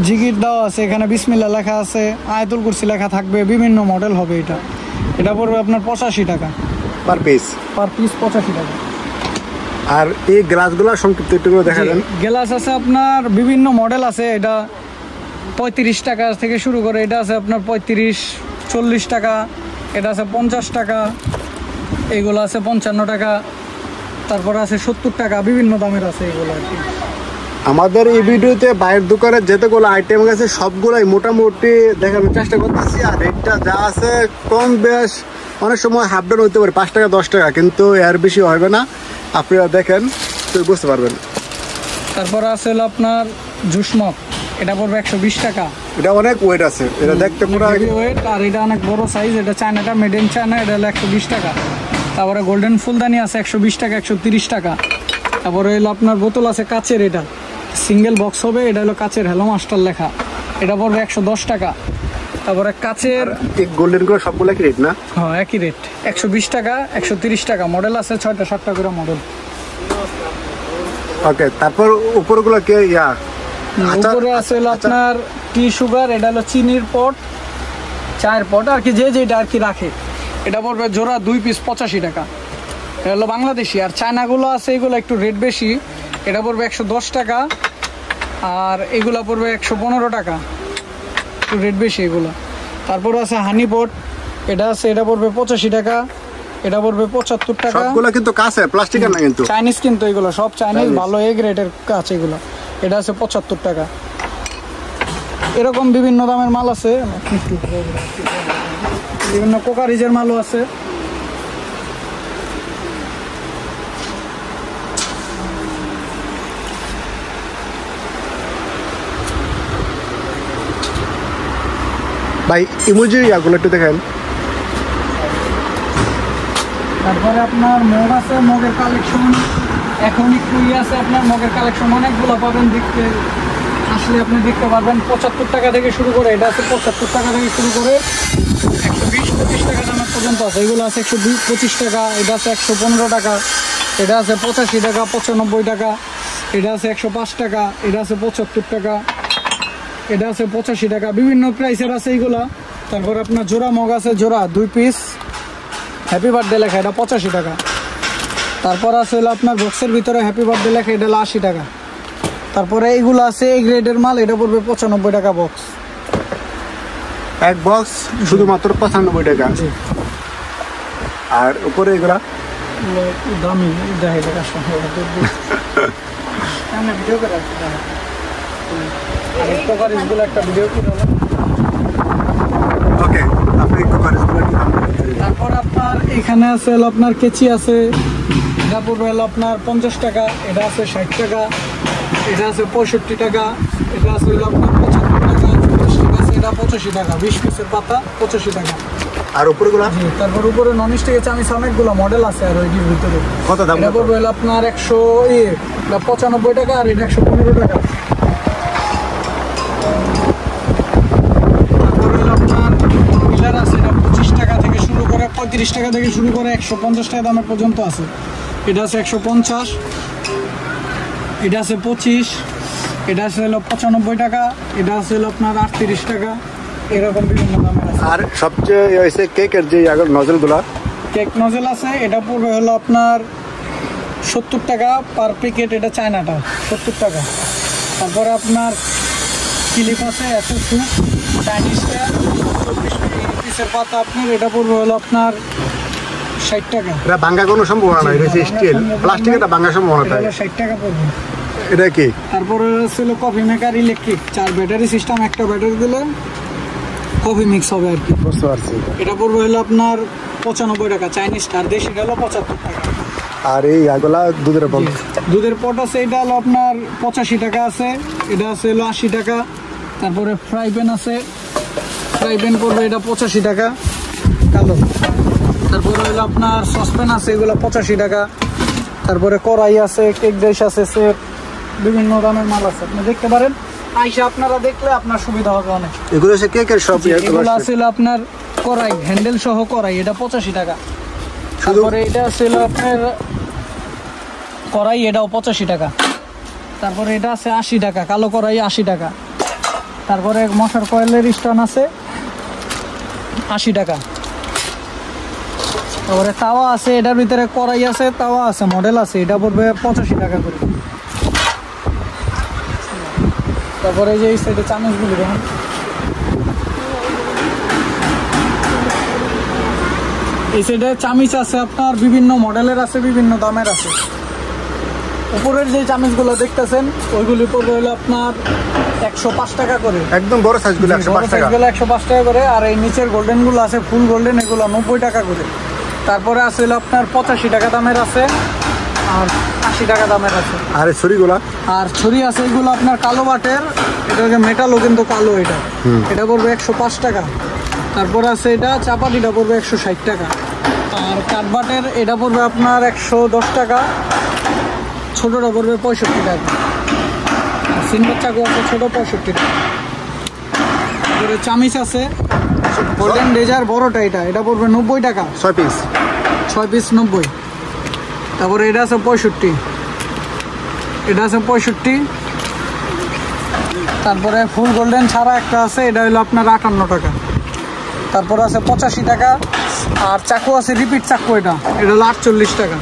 জিগির দেওয়া আছে, এখানে বিসমিল্লাহ লেখা আছে, আয়াতুল কুরসি লেখা থাকবে, বিভিন্ন মডেল হবে। এটা পড়বে আপনার 85 টাকা পার পিস। 85 টাকা। আর এই গ্লাসগুলো সংক্ষিপ্ত একটু করে দেখা যান। গ্লাস আছে আপনার বিভিন্ন মডেল আছে, এটা 35 টাকা থেকে শুরু করে, এটা আছে আপনার 35-40 টাকা, এটা আছে 50 টাকা, এইগুলো আছে 55 টাকা, তারপরে আছে 70 টাকা, বিভিন্ন দামের আছে এগুলো আর কি। আমাদের এই ভিডিওতে বাইরের দোকানে যেতগুলো আইটেম আছে সবগুলাই মোটামুটি দেখানোর চেষ্টা করতেছি। আর রেটটা যা আছে কম বেশ, অনেক সময় হাফ ডাউন হতে পারে 5 টাকা 10 টাকা, কিন্তু এর বেশি হবে না। আপনারা দেখেন তো বুঝতে পারবেন। তারপরে আছে হলো আপনার জুস মগ, এটা পড়বে 120 টাকা। এটা অনেক ওয়েট আছে, এটা দেখতে পুরো ওয়েট, আর এটা অনেক বড় সাইজ, এটা চায়নাটা, মেড ইন চায়না, এটা হলো 120 টাকা। তারপরে গোল্ডেন ফুলদানি আছে 120 টাকা, 130 টাকা। তারপরে হলো আপনার বোতল আছে কাচের, এটা সিঙ্গেল বক্স হবে, এটা হলো কাচের, হ্যালো মাস্টার লেখা, এটা পড়বে 110 টাকা। তারপরে কাচের গোল্ডেন গুলো সবগুলো কি রেট না? হ্যাঁ, একই রেট, 120 টাকা, 130 টাকা। মডেল আছে 6টা-7টা করে মডেল। ওকে, তারপর উপরগুলো কে উপরে আছে হলো আপনার টি সুগার, এটা হলো চিনির পট, চায়ের পট আর কি, যেটা আর কি রাখে। এটা পড়বে জোড়া 2 পিস 85 টাকা। এটা হলো বাংলাদেশি। আর চায়নাগুলো আছে, এগুলো একটু রেট বেশি, এটা পড়বে 110 টাকা, আর এগুলো পড়বে 115 টাকা, একটু রেট বেশি এগুলো। তারপরে আছে হানি পট, এটা আছে, এটা পড়বে 85 টাকা, এটা পড়বে 75 টাকা। সবগুলো কিন্তু কাছে, প্লাস্টিকের না কিন্তু, চাইনিজ কিন্তু এগুলো সব চাইনিজ, ভালো এ গ্রেডের কাজ এগুলো। এটা আছে 75 টাকা। এরকম বিভিন্ন দামের মাল আছে, বিভিন্ন কোকারিজের মালও আছে। ভাই ইমোজি ইয়াগুলো একটু দেখেন। তারপরে আপনার মগ আছে, মগের কালেকশন এখন একটু আছে, আপনার মগের কালেকশন অনেকগুলো পাবেন, দেখতে আসলে আপনি দেখতে পারবেন। 75 টাকা থেকে শুরু করে, এটা আছে 75 টাকা থেকে শুরু করে 120-25 টাকা দামের পর্যন্ত আছে। এগুলো আছে 125 টাকা, এটা আছে 115 টাকা, এটা আছে 85 টাকা, 95 টাকা, এটা আছে 105 টাকা, এটা আছে 75 টাকা, এটা আছে 85 টাকা, বিভিন্ন প্রাইসের আছে এইগুলা। তারপর আপনার জোড়া মগ আছে, জোড়া 2 পিস, হ্যাপি বার্থডে লেখা, এটা 85 টাকা। তারপর আছে হলো আপনার বক্সের ভিতরে হ্যাপি বার্থডে লেখা, এটা হলো 80 টাকা। তারপরে এইগুলো আছে এই গ্রেডের মাল, এটা পড়বে 95 টাকা বক্স। এক বক্স শুধুমাত্র 95 টাকা। আর উপরে এগুলা দামি দেখাই টাকা ভিডিও করে একটা ভিডিও করে। ওকে, আপনি তারপর আপনার এখানে আছে হলো আপনার কেচি আছে, এটা পড়বে হলো আপনার 50 টাকা, এটা আছে 60 টাকা, এটা আছে 65 টাকা, এটা আছে হলো আপনার 75 টাকা, 40 টাকা আছে, এটা 85 টাকা, 20 পিসের পাতা 85 টাকা। আর উপরগুলা? তারপর উপরে নন স্টিকের চামিচ অনেকগুলো মডেল আছে, আর ওইটির ভিতরে কত দাম? এটা পড়বে হলো আপনার 95 টাকা, আর এটা 115 টাকা। তারপর হলো আপনার পিলার আছে, এটা 25 টাকা থেকে শুরু করে 35 টাকা থেকে শুরু করে 150 টাকা দামের পর্যন্ত আছে। এটা আছে 150, এটা আছে 25, এটা আছে হলো 95 টাকা, এটা আছে হলো আপনার 38 টাকা, এরকম বিভিন্ন দামের আছে। আর সবচেয়ে হয়েছে কেকের যে নজলগুলা, কেক নজেল আছে, এটা পড়বে হলো আপনার 70 টাকা পার প্যাকেট, এটা চায়নাটা 70 টাকা। তারপরে আপনার ক্লিপ আছে এত চাইনিজটা 24 পিসের পাতা, আপনার এটা পড়বে হলো আপনার 60 টাকা। এটা ভাঙা কোনো সম্ভাবনা নাই, এটা স্টিল, প্লাস্টিক, এটা ভাঙা সম্ভাবনা নাই, 60 টাকা পড়বে। এটা কি? তারপরে ছিল coffee maker electric, 4 battery system, একটা ব্যাটারি দিলে কফি মিক্স হবে আর কি। বুঝতে পারছি। এটা পড়বে হলো আপনার 95 টাকা চাইনিজটা, আর দেশিটা হলো 75 টাকা। আর এই এগুলা দুধের পট? দুধের পট আছে, এটা হলো আপনার 85 টাকা আছে, এটা আছে হলো 80 টাকা। তারপরে ফ্রাই প্যান আছে, ফ্রাই প্যান পড়বে এটা 85 টাকা। কালো। তারপরে হলো আপনার সসপ্যান আছে, এগুলো 85 টাকা। তারপরে কড়াই আছে, কেক ডিশ আছে, সেট, বিভিন্ন দামের মাল আছে, আপনি দেখতে পারেন। আইসা আপনারা দেখলে আপনার সুবিধা হবে অনেক। এগুলো হচ্ছে কেকের সব এগুলো আছে আপনার কড়াই, হ্যান্ডেল সহ কড়াই, এটা 85 টাকা। শুধু তারপরে এটা আছে আপনার কড়াই, এটাও 85 টাকা। তারপরে এটা আছে 80 টাকা, কালো কড়াই 80 টাকা। তারপরে মশার কয়েলের স্ট্যান্ড আছে 80 টাকা। তারপরে তাওয়া আছে, এটার ভিতরে কড়াই আছে, তাওয়া আছে, মডেল আছে, এটা পড়বে 85 টাকা করে। তারপরে এই যে এই সাইডে চামচগুলি দেখুন, এই সাইডে চামিচ আছে আপনার বিভিন্ন মডেলের আছে, বিভিন্ন দামের আছে। উপরের যে চামিচগুলো দেখতেছেন ওইগুলি পড়বে হলো আপনার 105 টাকা করে। একদম বড় সাইজগুলো 105 টাকা। 105 টাকা করে। আর এই নিচের গোল্ডেন গুলো আছে ফুল গোল্ডেন, এগুলো 90 টাকা করে। তারপরে আছে হলো আপনার 85 টাকা দামের আছে, আর 80 টাকা দামের আছে। আর এই ছুরিগুলা আর ছুরি আছে এগুলো আপনার কালো বাটের, এটা হচ্ছে মেটালও কিন্তু কালো, এটা এটা পড়বে 105 টাকা। তারপরে আছে এটা চাপাতিটা পড়বে 160 টাকা। আর কাঠবাটের এটা পড়বে আপনার 110 টাকা, ছোটটা পড়বে 65 টাকা। আর সিলভার চাকু আছে ছোট 65 টাকা। তারপরে চামিচ আছে গোল্ডেন রেজার বড়টা, এটা পড়বে 90 টাকা, 6 পিস। 6 পিস 90। তারপরে এটা আছে 65, এটা আছে 65। তারপরে ফুল গোল্ডেন ছাড়া একটা আছে, এটা হলো আপনার 58 টাকা। তারপরে আছে 85 টাকা। আর চাকু আছে রিপিট চাকু, এটা হলো 48 টাকা।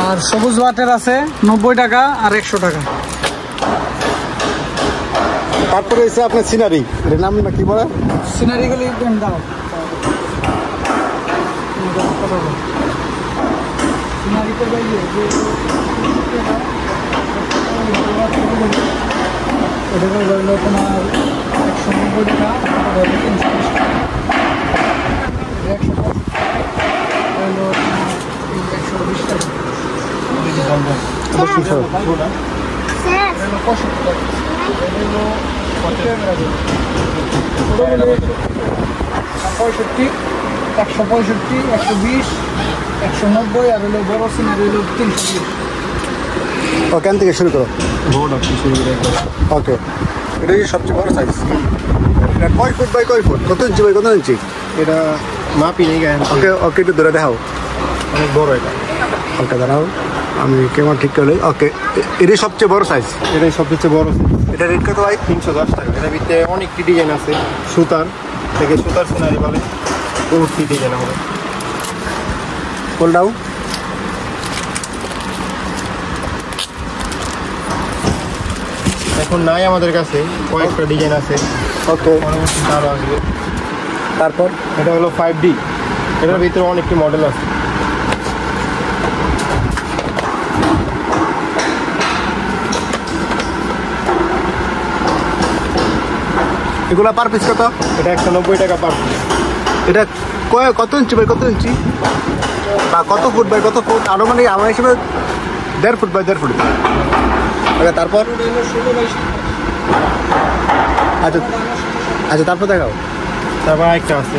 আর সবুজ বাটের আছে 90 টাকা আর 100 টাকা। তারপরে হচ্ছে আপনার সিনারি, এর নাম না কি বলে? সিনারিগুলি দাও, সিনারিতে যাইয়ে এটা হলো তোমার 190 টাকা, 320 টাকা, 120 টাকা। পঁয়ষট্টি, 165, 120, 190। আর হলো বড় সিনারি হলো 320। ওখান থেকে শুরু করো। ওকে, এটাই সবচেয়ে বড় সাইজ। এটা কয় ফুট বাই কয় ফুট, কত ইঞ্চি বাই কত ইঞ্চি? এটা মাপি নেই গায়ে, ওকে ওকে, একটু ধরে দেখাও। অনেক বড় এটা। ওকে দাঁড়াও, আমি কেমন ঠিক করলে। ওকে, এটাই সবচেয়ে বড় সাইজ। এটাই সবচেয়ে বড়। এটা রেট কত ভাই? 310 টাকা। এটার ভিতরে অনেকটি ডিজাইন আছে, সুতার থেকে সুতার সিনারি বলে বহুতটি ডিজাইন হবে। কোলডাও এখন নাই আমাদের কাছে, কয়েকটা ডিজাইন আছে, ওকে। পরবর্তীতে আরও আসবে। তারপর এটা হলো 5D, এটার ভিতরে অনেকটি মডেল আছে। এগুলা পার পিস কত? এটা 190 টাকা পার পিস। এটা কত ইঞ্চি বাই কত ইঞ্চি, বা কত ফুট বাই কত ফুট? আনুমানিক আমার হিসেবে 1.5 ফুট বাই 1.5 ফুট। ওকে, তারপর আচ্ছা আচ্ছা, তারপর দেখাও। তারপর আরেকটা আছে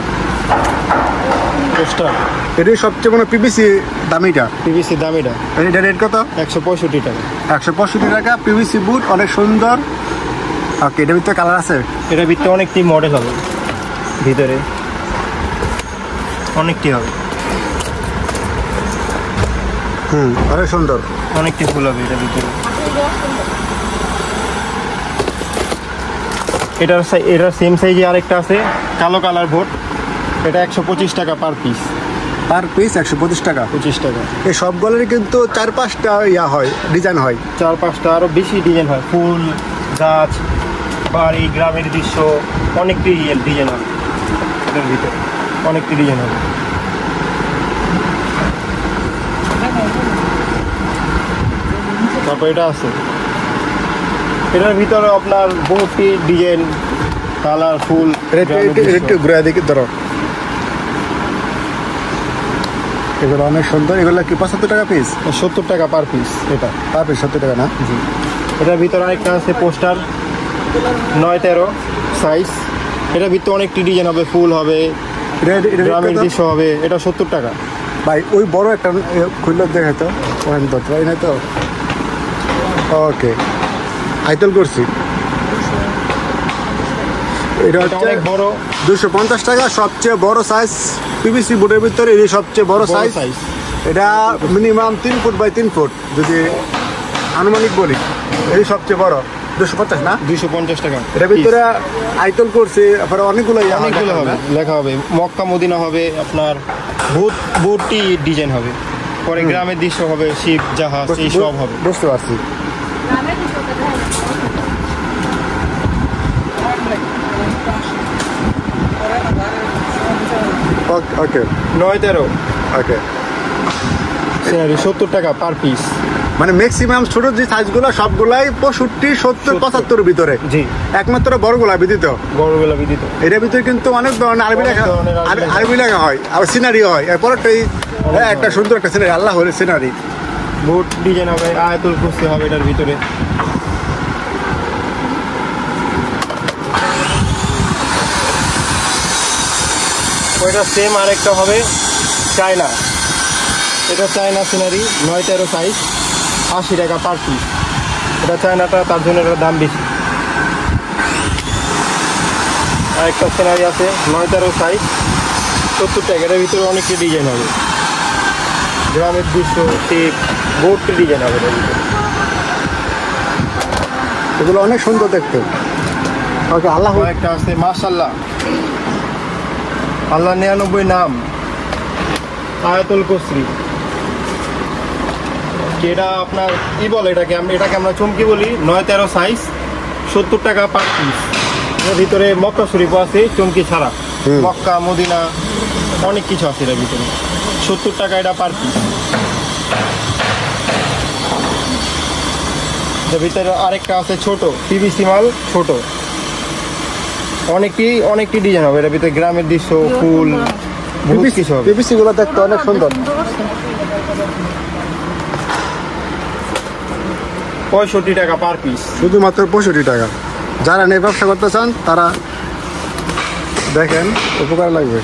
পোস্টার, এটাই সবচেয়ে মানে পিভিসি দামিটা। পিভিসি দাম। এটা এটা রেট কত? 165 টাকা। 165 টাকা। পিভিসি বুট, অনেক সুন্দর। ওকে, এটার ভিতরে কালার আছে? এটার ভিতরে অনেকটি মডেল হবে, ভিতরে অনেকটি হবে। অনেক সুন্দর, অনেকটি ফুল হবে এটার ভিতরে। এটার সেম সাইজে আরেকটা আছে, কালো কালার ভোট। এটা 125 টাকা পার পিস। পার পিস 125 টাকা। 25 টাকা। এই সবগুলোরই কিন্তু 4-5টা ইয়া হয়, ডিজাইন হয়। 4-5টা আরও বেশি ডিজাইন হয়, ফুল, গাছ, বাড়ি, গ্রামের দৃশ্য, অনেকটি ডিজাইন হবে এটার ভিতরে, অনেকটি ডিজাইন হবে। তারপর এটা আছে, এটার ভিতরে আপনার বহুতটি ডিজাইন, কালার, ফুল। একটু ঘুরে দেখি, ধরো। এগুলো অনেক সুন্দর। এগুলো কি 75 টাকা পিস? 70 টাকা পার পিস। এটা পার পিস 70 টাকা না? জি। এটার ভিতরে আরেকটা আছে পোস্টার, 9-13 সাইজ। এটার ভিতরে অনেকটি ডিজাইন হবে, ফুল হবে, গ্রামের দৃশ্য হবে, এটা 70 টাকা। ভাই ওই বড় একটা খুললে দেখাই তো, ওখানে তো ট্রাই নাই তো। ওকে, আইতল করছি। এটা এটা হচ্ছে অনেক বড় 250 টাকা, সবচেয়ে বড় সাইজ পিভিসি বোর্ডের ভিতরে এই সবচেয়ে বড় সাইজ। সাইজ। এটা মিনিমাম 3 ফুট বাই 3 ফুট যদি আনুমানিক বলি, এই সবচেয়ে বড় 250 না, 250 টাকা। এটার ভিতরে আইতল করছি, তারপরে অনেকগুলো অনেকগুলো হবে, লেখা হবে মক্কা মদিনা হবে, আপনার বহুতটি ডিজাইন হবে, পরে গ্রামের দৃশ্য হবে, শিপ জাহাজ এই সব হবে। বুঝতে পারছি। গ্রামের দৃশ্যটা দেখেন। ওকে 9-13 ওকে, সিনারি 70 টাকা পার পিস। মানে ম্যাক্সিমাম ছোট যে সাইজগুলো সবগুলাই 65, 70, 75 ভিতরে, জি, একমাত্র বড়গুলা বিদিত। বড়গুলো বিদিত। এটার ভিতরে কিন্তু অনেক ধরনের আরবি অনেক লেখা, ধরনের আরবি লেখা। আরবি লেখা হয়, আবার সিনারি হয়। এরপরটাই একটা সুন্দর একটা সিনারি, আল্লাহ হলে সিনারি। বহুত ডিজাইন হবে, আয়াতুল কুরসি হবে এটার ভিতরে। ওইটা সেম আরেকটা হবে চায়না, এটা চায়না সিনারি 9-13 সাইজ, 80 টাকা পার পিস। এটা চায়নাটা, তার জন্য এটার দাম বেশি। আরেকটা সিনারি আছে 9-13 সাইজ, 70 টাকা। এটার ভিতরে অনেকটি ডিজাইন হবে, গ্রামের দৃশ্য, টিপ, বহুতটি ডিজাইন হবে এটার ভিতরে। এগুলো অনেক সুন্দর দেখতে। ওকে, আল্লাহ একটা আছে মাশাআল্লাহ, আল্লাহ 99 নাম, আয়াতুল কুরসি। এটা আপনার কি বলে এটাকে আমরা চমকি বলি। 9-13 সাইজ, 70 টাকা পার পিস। এর ভিতরে মক্কা শরীফও আছে, চমকি ছাড়া। মক্কা মদিনা অনেক কিছু আছে এর ভিতরে। 70 টাকা এটা পার পিস। এর ভিতরে আরেকটা আছে ছোট পিভিসি মাল, ছোট, অনেকটি ডিজাইন হবে এর ভিতরে, গ্রামের দৃশ্য, ফুল, বহুত কিছু হবে। পিভিসি গুলো দেখতে অনেক সুন্দর। 65 টাকা পার পিস। শুধুমাত্র 65 টাকা। যারা নিয়ে ব্যবসা করতে চান তারা দেখেন, উপকার লাগবে।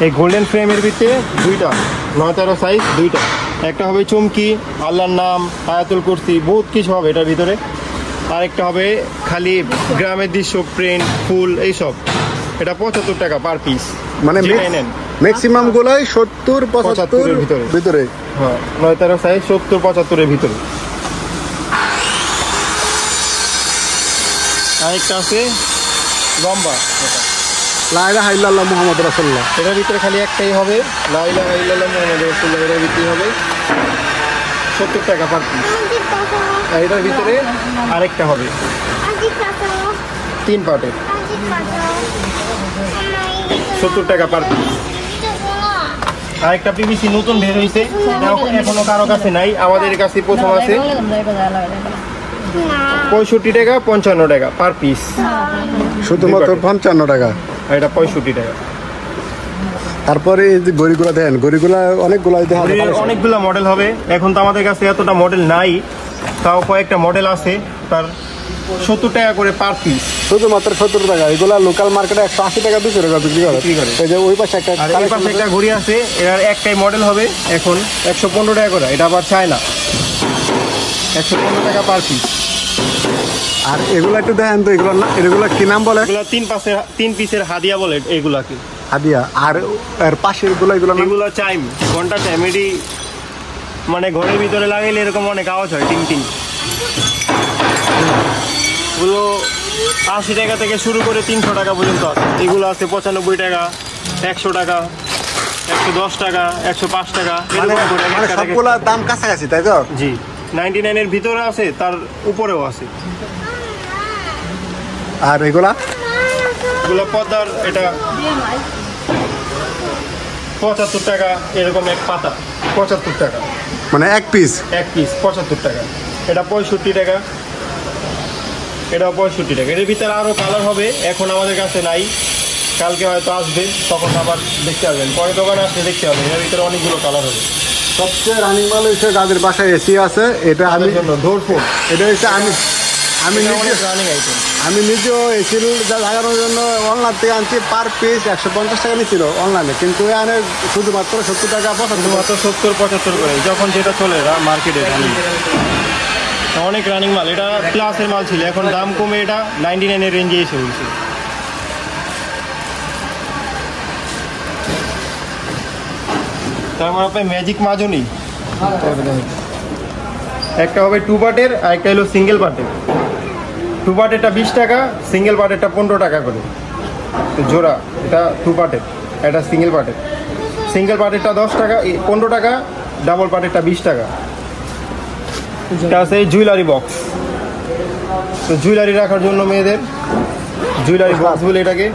এই গোল্ডেন ফ্রেমের ভিতরে দুইটা 9-13 সাইজ, দুইটা, একটা হবে চমকি, আল্লাহর নাম, আয়াতুল কুরসি, বহুত কিছু হবে এটার ভিতরে। আরেকটা হবে খালি গ্রামের দৃশ্য, প্রিন্ট, ফুল, এইসব। এটা 75 টাকা পার পিস। মানে ম্যাক্সিমাম গুলাই 70, 75 এর ভিতরে। ভিতরে। হ্যাঁ, 9-13 সাইজ, 70, 75 এর ভিতরে। আরেকটা আছে লম্বা, এটা লা ইলাহা ইল্লাল্লাহ মুহাম্মদ রাসূলুল্লাহ। এটার ভিতরে খালি একটাই হবে, লা ইলাহা ইল্লাল্লাহ মুহাম্মাদুর রাসূলুল্লাহ। এটার ভিতরে হবে 70 টাকা পার পিস। আর এটার ভিতরে আরেকটা হবে 3 পার্টের, 70 টাকা পার পিস। আরেকটা পিভিসি নতুন বের হয়েছে, এখনো কারো কাছে নাই, আমাদের কাছে প্রথম আছে। 65 টাকা, 55 টাকা পার পিস। শুধুমাত্র 55 টাকা। আর এটা 65 টাকা। তারপরে এই যে গড়িগুলো দেন, গড়িগুলা অনেকগুলো অনেকগুলো মডেল হবে। এখন তো আমাদের কাছে এতটা মডেল নাই, তাও কয়েকটা মডেল আছে। তার 70 টাকা করে পার পিস। শুধুমাত্র 70 টাকা। এগুলা লোকাল মার্কেটে 180 টাকা, 200 টাকা বিক্রি করে। এই যে ওই পাশে একটা, আর এই পাশে একটা ঘড়ি আছে, এর একটাই মডেল হবে এখন 115 টাকা করে। এটা আবার চায়না, 115 টাকা পার পিস। আর এগুলো একটু দেখেন তো, এগুলো কি নাম বলে? এগুলো 3 পিসের হাদিয়া বলে এগুলাকে, হাদিয়া। আর এর পাশের এগুলো এগুলো চাইম, ঘন্টা চাইম। এটি মানে ঘরের ভিতরে লাগাইলে এরকম অনেক আওয়াজ হয়, টিং টিং। এগুলো 80 টাকা থেকে শুরু করে 300 টাকা পর্যন্ত আছে। এগুলো আছে 95 টাকা, 100 টাকা, 110 টাকা, 105 টাকা, এরকম করে এক একটা সবগুলা দাম কাছাকাছি, তাই তো? জি, 99 এর ভিতরে আছে, তার উপরেও আছে। আর এগুলো পদ্মার, এটা 75 টাকা, এরকম এক পাতা 75 টাকা, মানে এক পিস 75 টাকা। এটা 65 টাকা, এটাও 65 টাকা। এর ভিতরে আরো কালার হবে, এখন আমাদের কাছে নাই, কালকে হয়তো আসবে, তখন আবার দেখতে পাবেন। পরে দোকানে আসলে দেখতে পাবেন, এর ভিতরে অনেকগুলো কালার হবে। সবচেয়ে রানিং মাল হচ্ছে যাদের বাসায় এসি আছে, এটা আমি জন্য ডোর ফোন, এটা হচ্ছে আমি এটা নিজে অনেক রানিং আইটেম। আমি নিজেও এই সিল লাগানোর জন্য অনলাইন থেকে আনছি, পার পিস 150 টাকা নিয়েছিল অনলাইনে, কিন্তু এখানে শুধুমাত্র 70 টাকা 75 শুধুমাত্র 70-75 করে, যখন যেটা চলে মার্কেটে রানিং। অনেক রানিং মাল, এটা প্লাসের মাল ছিল, এখন দাম কমে এটা 99 এর রেঞ্জে এসে বলছে। তারপর আপনার ম্যাজিক মাজনি, একটা হবে 2 পার্টের আর একটা হলো সিঙ্গেল পার্টের। 2 পার্টেরটা 20 টাকা, সিঙ্গেল পার্টেরটা 15 টাকা করে তো জোড়া। এটা 2 পার্টের, এটা সিঙ্গেল পার্টের। সিঙ্গেল পার্টেরটা 10 টাকা, 15 টাকা, ডাবল পার্টেরটা 20 টাকা। এটা আছে জুয়েলারি বক্স, তো জুয়েলারি রাখার জন্য মেয়েদের জুয়েলারি বক্স বলে এটাকে।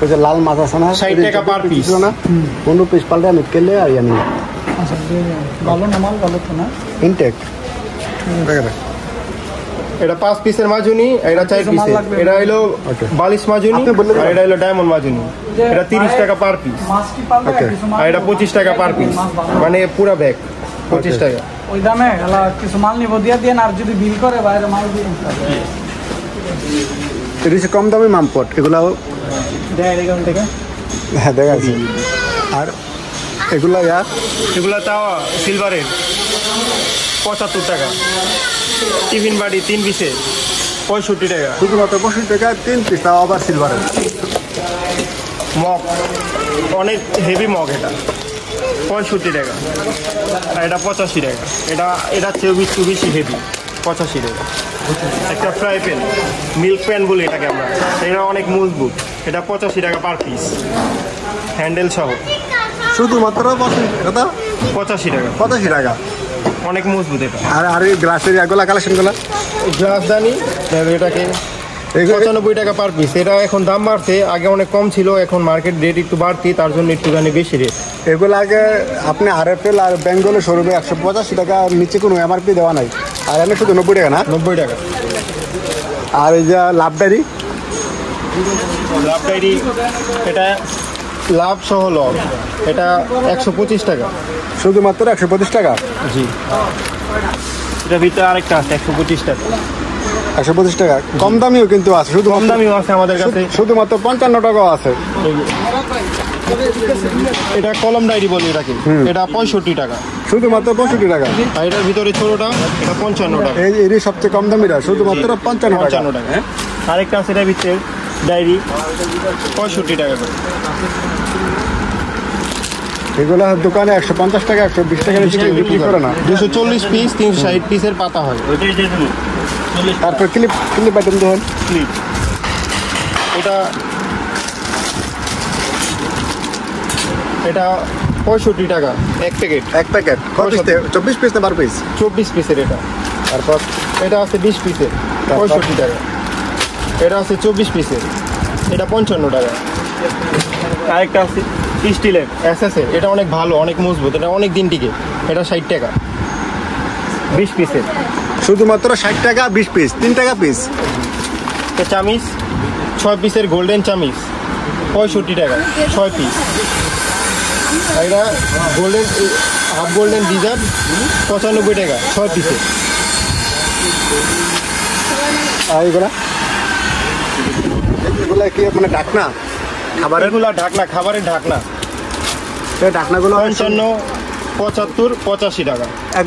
ওই যে লাল মাছ আছে না, 60 টাকা per piece। ছিল না, 15 পিস পাল্টে আমি কেলে আর জানি আচ্ছা ভালো না, মাল ভালো তো না। ইনটেক। এটা 5 পিসের মাজুনি, এটা 4 মাল পিসের। লাগবে। এটা হলো Okay. বালিশ মাজুনি, আপনি বললেন আর এটা হলো ডায়মন্ড মাজুনি। এটা 30 টাকা পার পিস, মাছ কি পারবে Okay. কিছু মাল? আর এটা 25 টাকা পার পিস, মাছ ভালো। মানে পুরা ব্যাগ 25 Okay. টাকা। ওই দামে এলা কিছু মাল নিব দিয়ে দিয়ে, আর যদি বিল করে বাইরে মাল দিয়ে এটা হচ্ছে কম দামি মামপট, এগুলাও দেয় এখান থেকে। হ্যাঁ দেখা যাচ্ছে। আর এগুলা এগুলো তাও সিলভারের 75 টাকা। টিফিন বাড়ি 3 পিসের 65 টাকা। শুধুমাত্র 65 টাকা 3 পিস, তাও আবার সিলভারের। মগ অনেক হেভি মগ, এটা 65 টাকা, আর এটা 85 টাকা। এটা চেয়ে বেশি হেভি, 85 টাকা। একটা ফ্রাই প্যান, মিল্ক প্যান বলি এটাকে আমরা, এটা অনেক মজবুত, এটা 85 টাকা পার পিস, হ্যান্ডেল সহ। শুধুমাত্র 85 টাকা, 85 টাকা। অনেক মজবুত এটা। আর আর এই গ্লাসের এগুলা কালেকশনগুলো গ্লাসদানি এটাকে 95 টাকা পার পিস। এটা এখন দাম বাড়ছে, আগে অনেক কম ছিল, এখন মার্কেট রেট একটু বাড়তি, তার জন্য একটুখানি বেশি রেট। এগুলো আগে আপনি RFL আর বেঙ্গলের শোরুমে 185 টাকা, নিচে কোনো MRP দেওয়া নাই, আর এনে শুধু 90 টাকা না। 90 টাকা। আর এই যে লাভদারি, লাভ ডায়েরি, এটা লাভ সহ লব, এটা 125 টাকা। শুধুমাত্র 125 টাকা। জি, এটা ভিতরে আরেকটা আছে 125 টাকা। 125 টাকা। কম দামিও কিন্তু আছে, শুধু কম দামিও আছে আমাদের কাছে, শুধুমাত্র 55 টাকাও আছে। এটা কলম ডায়েরি বলি এটাকে, এটা 65 টাকা। শুধুমাত্র 65 টাকা। আর এটার ভিতরে ছোটটা, এটা 55 টাকা। এরই সবচেয়ে কম দামিটা, শুধুমাত্র 55 টাকা। 55 টাকা। হ্যাঁ, আরেকটা আছে এটার ভিতরে ডায়েরি 65 টাকা করে। এগুলো দোকানে 150 টাকা 120 টাকা বিক্রি করে না। 240 পিস 360 পিসের পাতা হয়। তারপর ক্লিপ আইটেম দেখেন, ক্লিপ, এটা 65 টাকা এক প্যাকেট। এক প্যাকেট কত পিস? 24 পিস না 12 পিস? 24 পিসের এটা। তারপর এটা আছে 20 পিসের 65 টাকা। এটা আছে 24 পিসের, এটা 55 টাকা। আরেকটা আছে স্টিলের এসএসের, এটা অনেক ভালো, অনেক মজবুত, এটা অনেক দিন টিকে, এটা 60 টাকা 20 পিসের। শুধুমাত্র 60 টাকা 20 পিস, 3 টাকা পিস। এটা চামিচ 6 পিসের গোল্ডেন চামিচ 65 টাকা 6 পিস। আর এটা গোল্ডেন হাফ গোল্ডেন ডিজার্ট 95 টাকা 6 পিসের। আর এগুলা কি মানে ঢাকনা খাবারের? এগুলা ঢাকনা, খাবারের ঢাকনা, এই ঢাকনাগুলো 55, 75, 85 টাকা।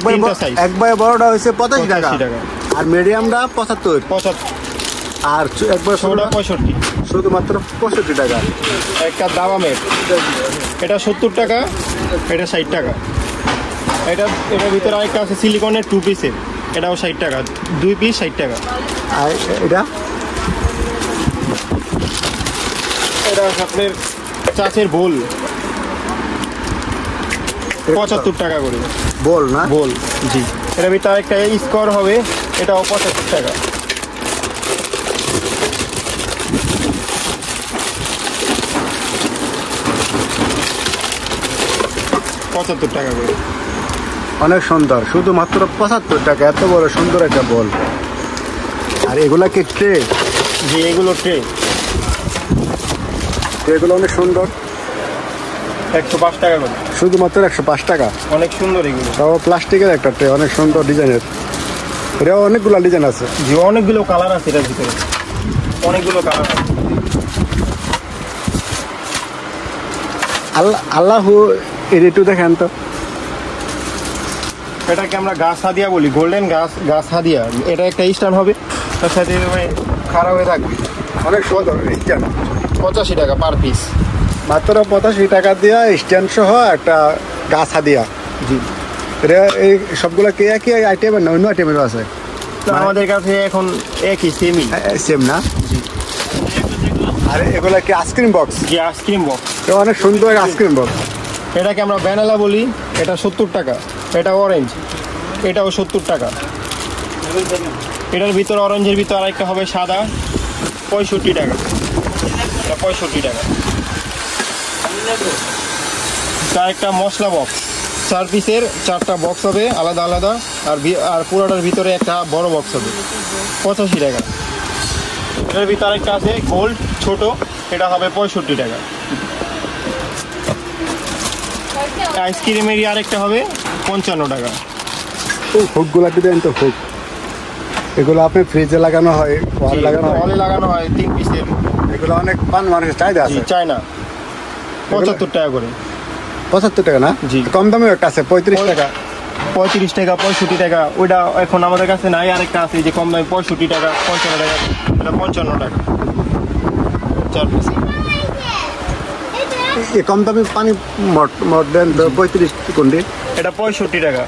তিনটা সাইজ। একবার বড়টা হয়েছে 85 টাকা, 85 টাকা। আর মিডিয়ামটা 75, 75, আর একবার ছোটটা 65। শুধুমাত্র 65 টাকা। একটা দাবামের, এটা 70 টাকা, এটা 60 টাকা। এটার ভিতরে আরেকটা আছে সিলিকনের 2 পিসের, এটাও 60 টাকা, 2 পিস 60 টাকা। আর এটা আছে আপনার চাচের বোল 75 টাকা করে বল না? বোল। জি, এটার ভিতরে আরেকটা স্কোর হবে, এটাও 75 টাকা। টাকা করে। অনেক সুন্দর, শুধুমাত্র 75 টাকা, এত বড় সুন্দর একটা বল। আর এগুলা কি ট্রে? জি, এগুলো ট্রে, এগুলো অনেক সুন্দর, 105 টাকা করে, শুধুমাত্র 105 টাকা। অনেক সুন্দর এগুলো। তাও প্লাস্টিকের একটা ট্রে, অনেক সুন্দর ডিজাইনের। এটা অনেকগুলো ডিজাইন আছে। যে অনেকগুলো কালার আছে এটার ভিতরে, অনেকগুলো কালার আছে। আল্লাহু এটা একটু দেখেন তো। এটাকে আমরা গাছ হাদিয়া বলি, গোল্ডেন গাছ হাদিয়া। এটা একটা স্টান হবে, তার সাথে খারাপ হয়ে থাকবে। অনেক সুন্দর স্ট্যান্ড, 85 টাকা পার পিস। মাত্র 85 টাকা দিয়া স্ট্যান্ড সহ একটা গাছ হাদিয়া। জি, এটা এই সবগুলো কি একই আইটেমের না অন্য আইটেমেরও আছে? আমাদের কাছে এখন একই সেমই। সেম না? আরে এগুলা কি আইসক্রিম বক্স? যে আইসক্রিম বক্স, অনেক সুন্দর আইসক্রিম বক্স। এটাকে আমরা ভ্যানিলা বলি, এটা 70 টাকা। এটা অরেঞ্জ, এটাও 70 টাকা। এটার ভিতর অরেঞ্জের ভিতর আরেকটা হবে সাদা, 65 টাকা। এটা 65 টাকা। তার একটা মশলা বক্স, 4 পিসের 4টা বক্স হবে আলাদা আলাদা, আর পুরোটার ভিতরে একটা বড় বক্স হবে, 85 টাকা। এটার ভিতরে আরেকটা আছে গোল্ড ছোট, এটা হবে 65 টাকা। আইসক্রিমেরই আরেকটা হবে 55 টাকা। হুকগুলা দেন তো, হুক এগুলো আপনি ফ্রিজে লাগানো হয়, ওয়ালে লাগানো হয়। হলে লাগানো হয় 3 পিসের। এগুলো অনেক মানুষের চাহিদা আছে। চায়না 75 টাকা করে। 75 টাকা না? জি। কম দামে একটা আছে 35 টাকা। 35 টাকা, 65 টাকা। ওইটা এখন আমাদের কাছে নাই। আরেকটা আছে যে কম দামে 65 টাকা, 55 টাকা। এটা 55 টাকা 4 পিস। এই কম দামে পানি মট দেন তো 35 কোনটি? এটা 65 টাকা।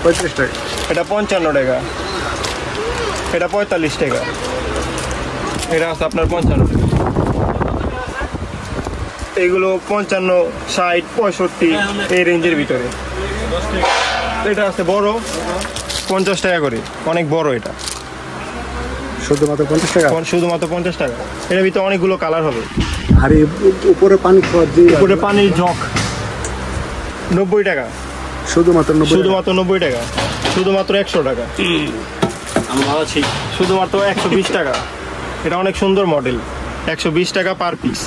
35 টাকা। এটা 55 টাকা। এটা 45 টাকা। এটা আছে আপনার 55 টাকা। এগুলো 55, 60, 65 এই রেঞ্জের ভিতরে। এটা আছে বড়, 50 টাকা করে, অনেক বড়। এটা শুধুমাত্র 50 টাকা। শুধুমাত্র 50 টাকা। এটার ভিতরে অনেকগুলো কালার হবে। আর এই উপরে পানি খাওয়া দিয়ে উপরে পানির জগ 90 টাকা। শুধুমাত্র 90 টাকা। শুধুমাত্র 90 টাকা। শুধুমাত্র 100 টাকা। আমি ভালো আছি। শুধুমাত্র 120 টাকা। এটা অনেক সুন্দর মডেল, 120 টাকা পার পিস।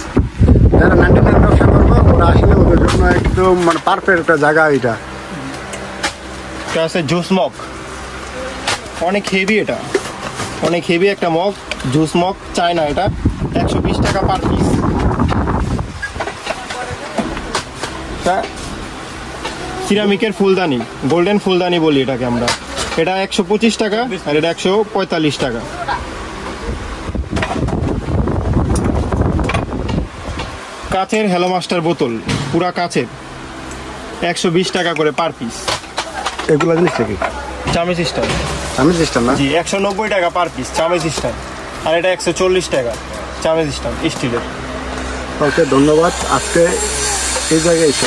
যারা 99 ব্যবসা করবো ওরা আসলে ওদের জন্য একদম মানে পারফেক্ট একটা জায়গা এটা। এটা আছে জুস মগ, অনেক হেভি। এটা অনেক হেভি একটা মগ, জুস মগ চায়না। এটা 120 টাকা পার পিস। সিরামিকের ফুলদানি, গোল্ডেন ফুলদানি বলি এটাকে আমরা। এটা 125 টাকা, আর এটা 145 টাকা। কাচের হ্যালো মাস্টার বোতল, পুরা কাচের, 120 টাকা করে পার পিস। এগুলো জিনিসটা কি? চামিচ স্টাইল। আমি সিস্টেম না? জি, 190 টাকা পার পিস চামিচ স্টাইল। আর এটা 140 টাকা চামিচ স্টাইল স্টিলের। ওকে, ধন্যবাদ। আজকে এই জায়গায় এসে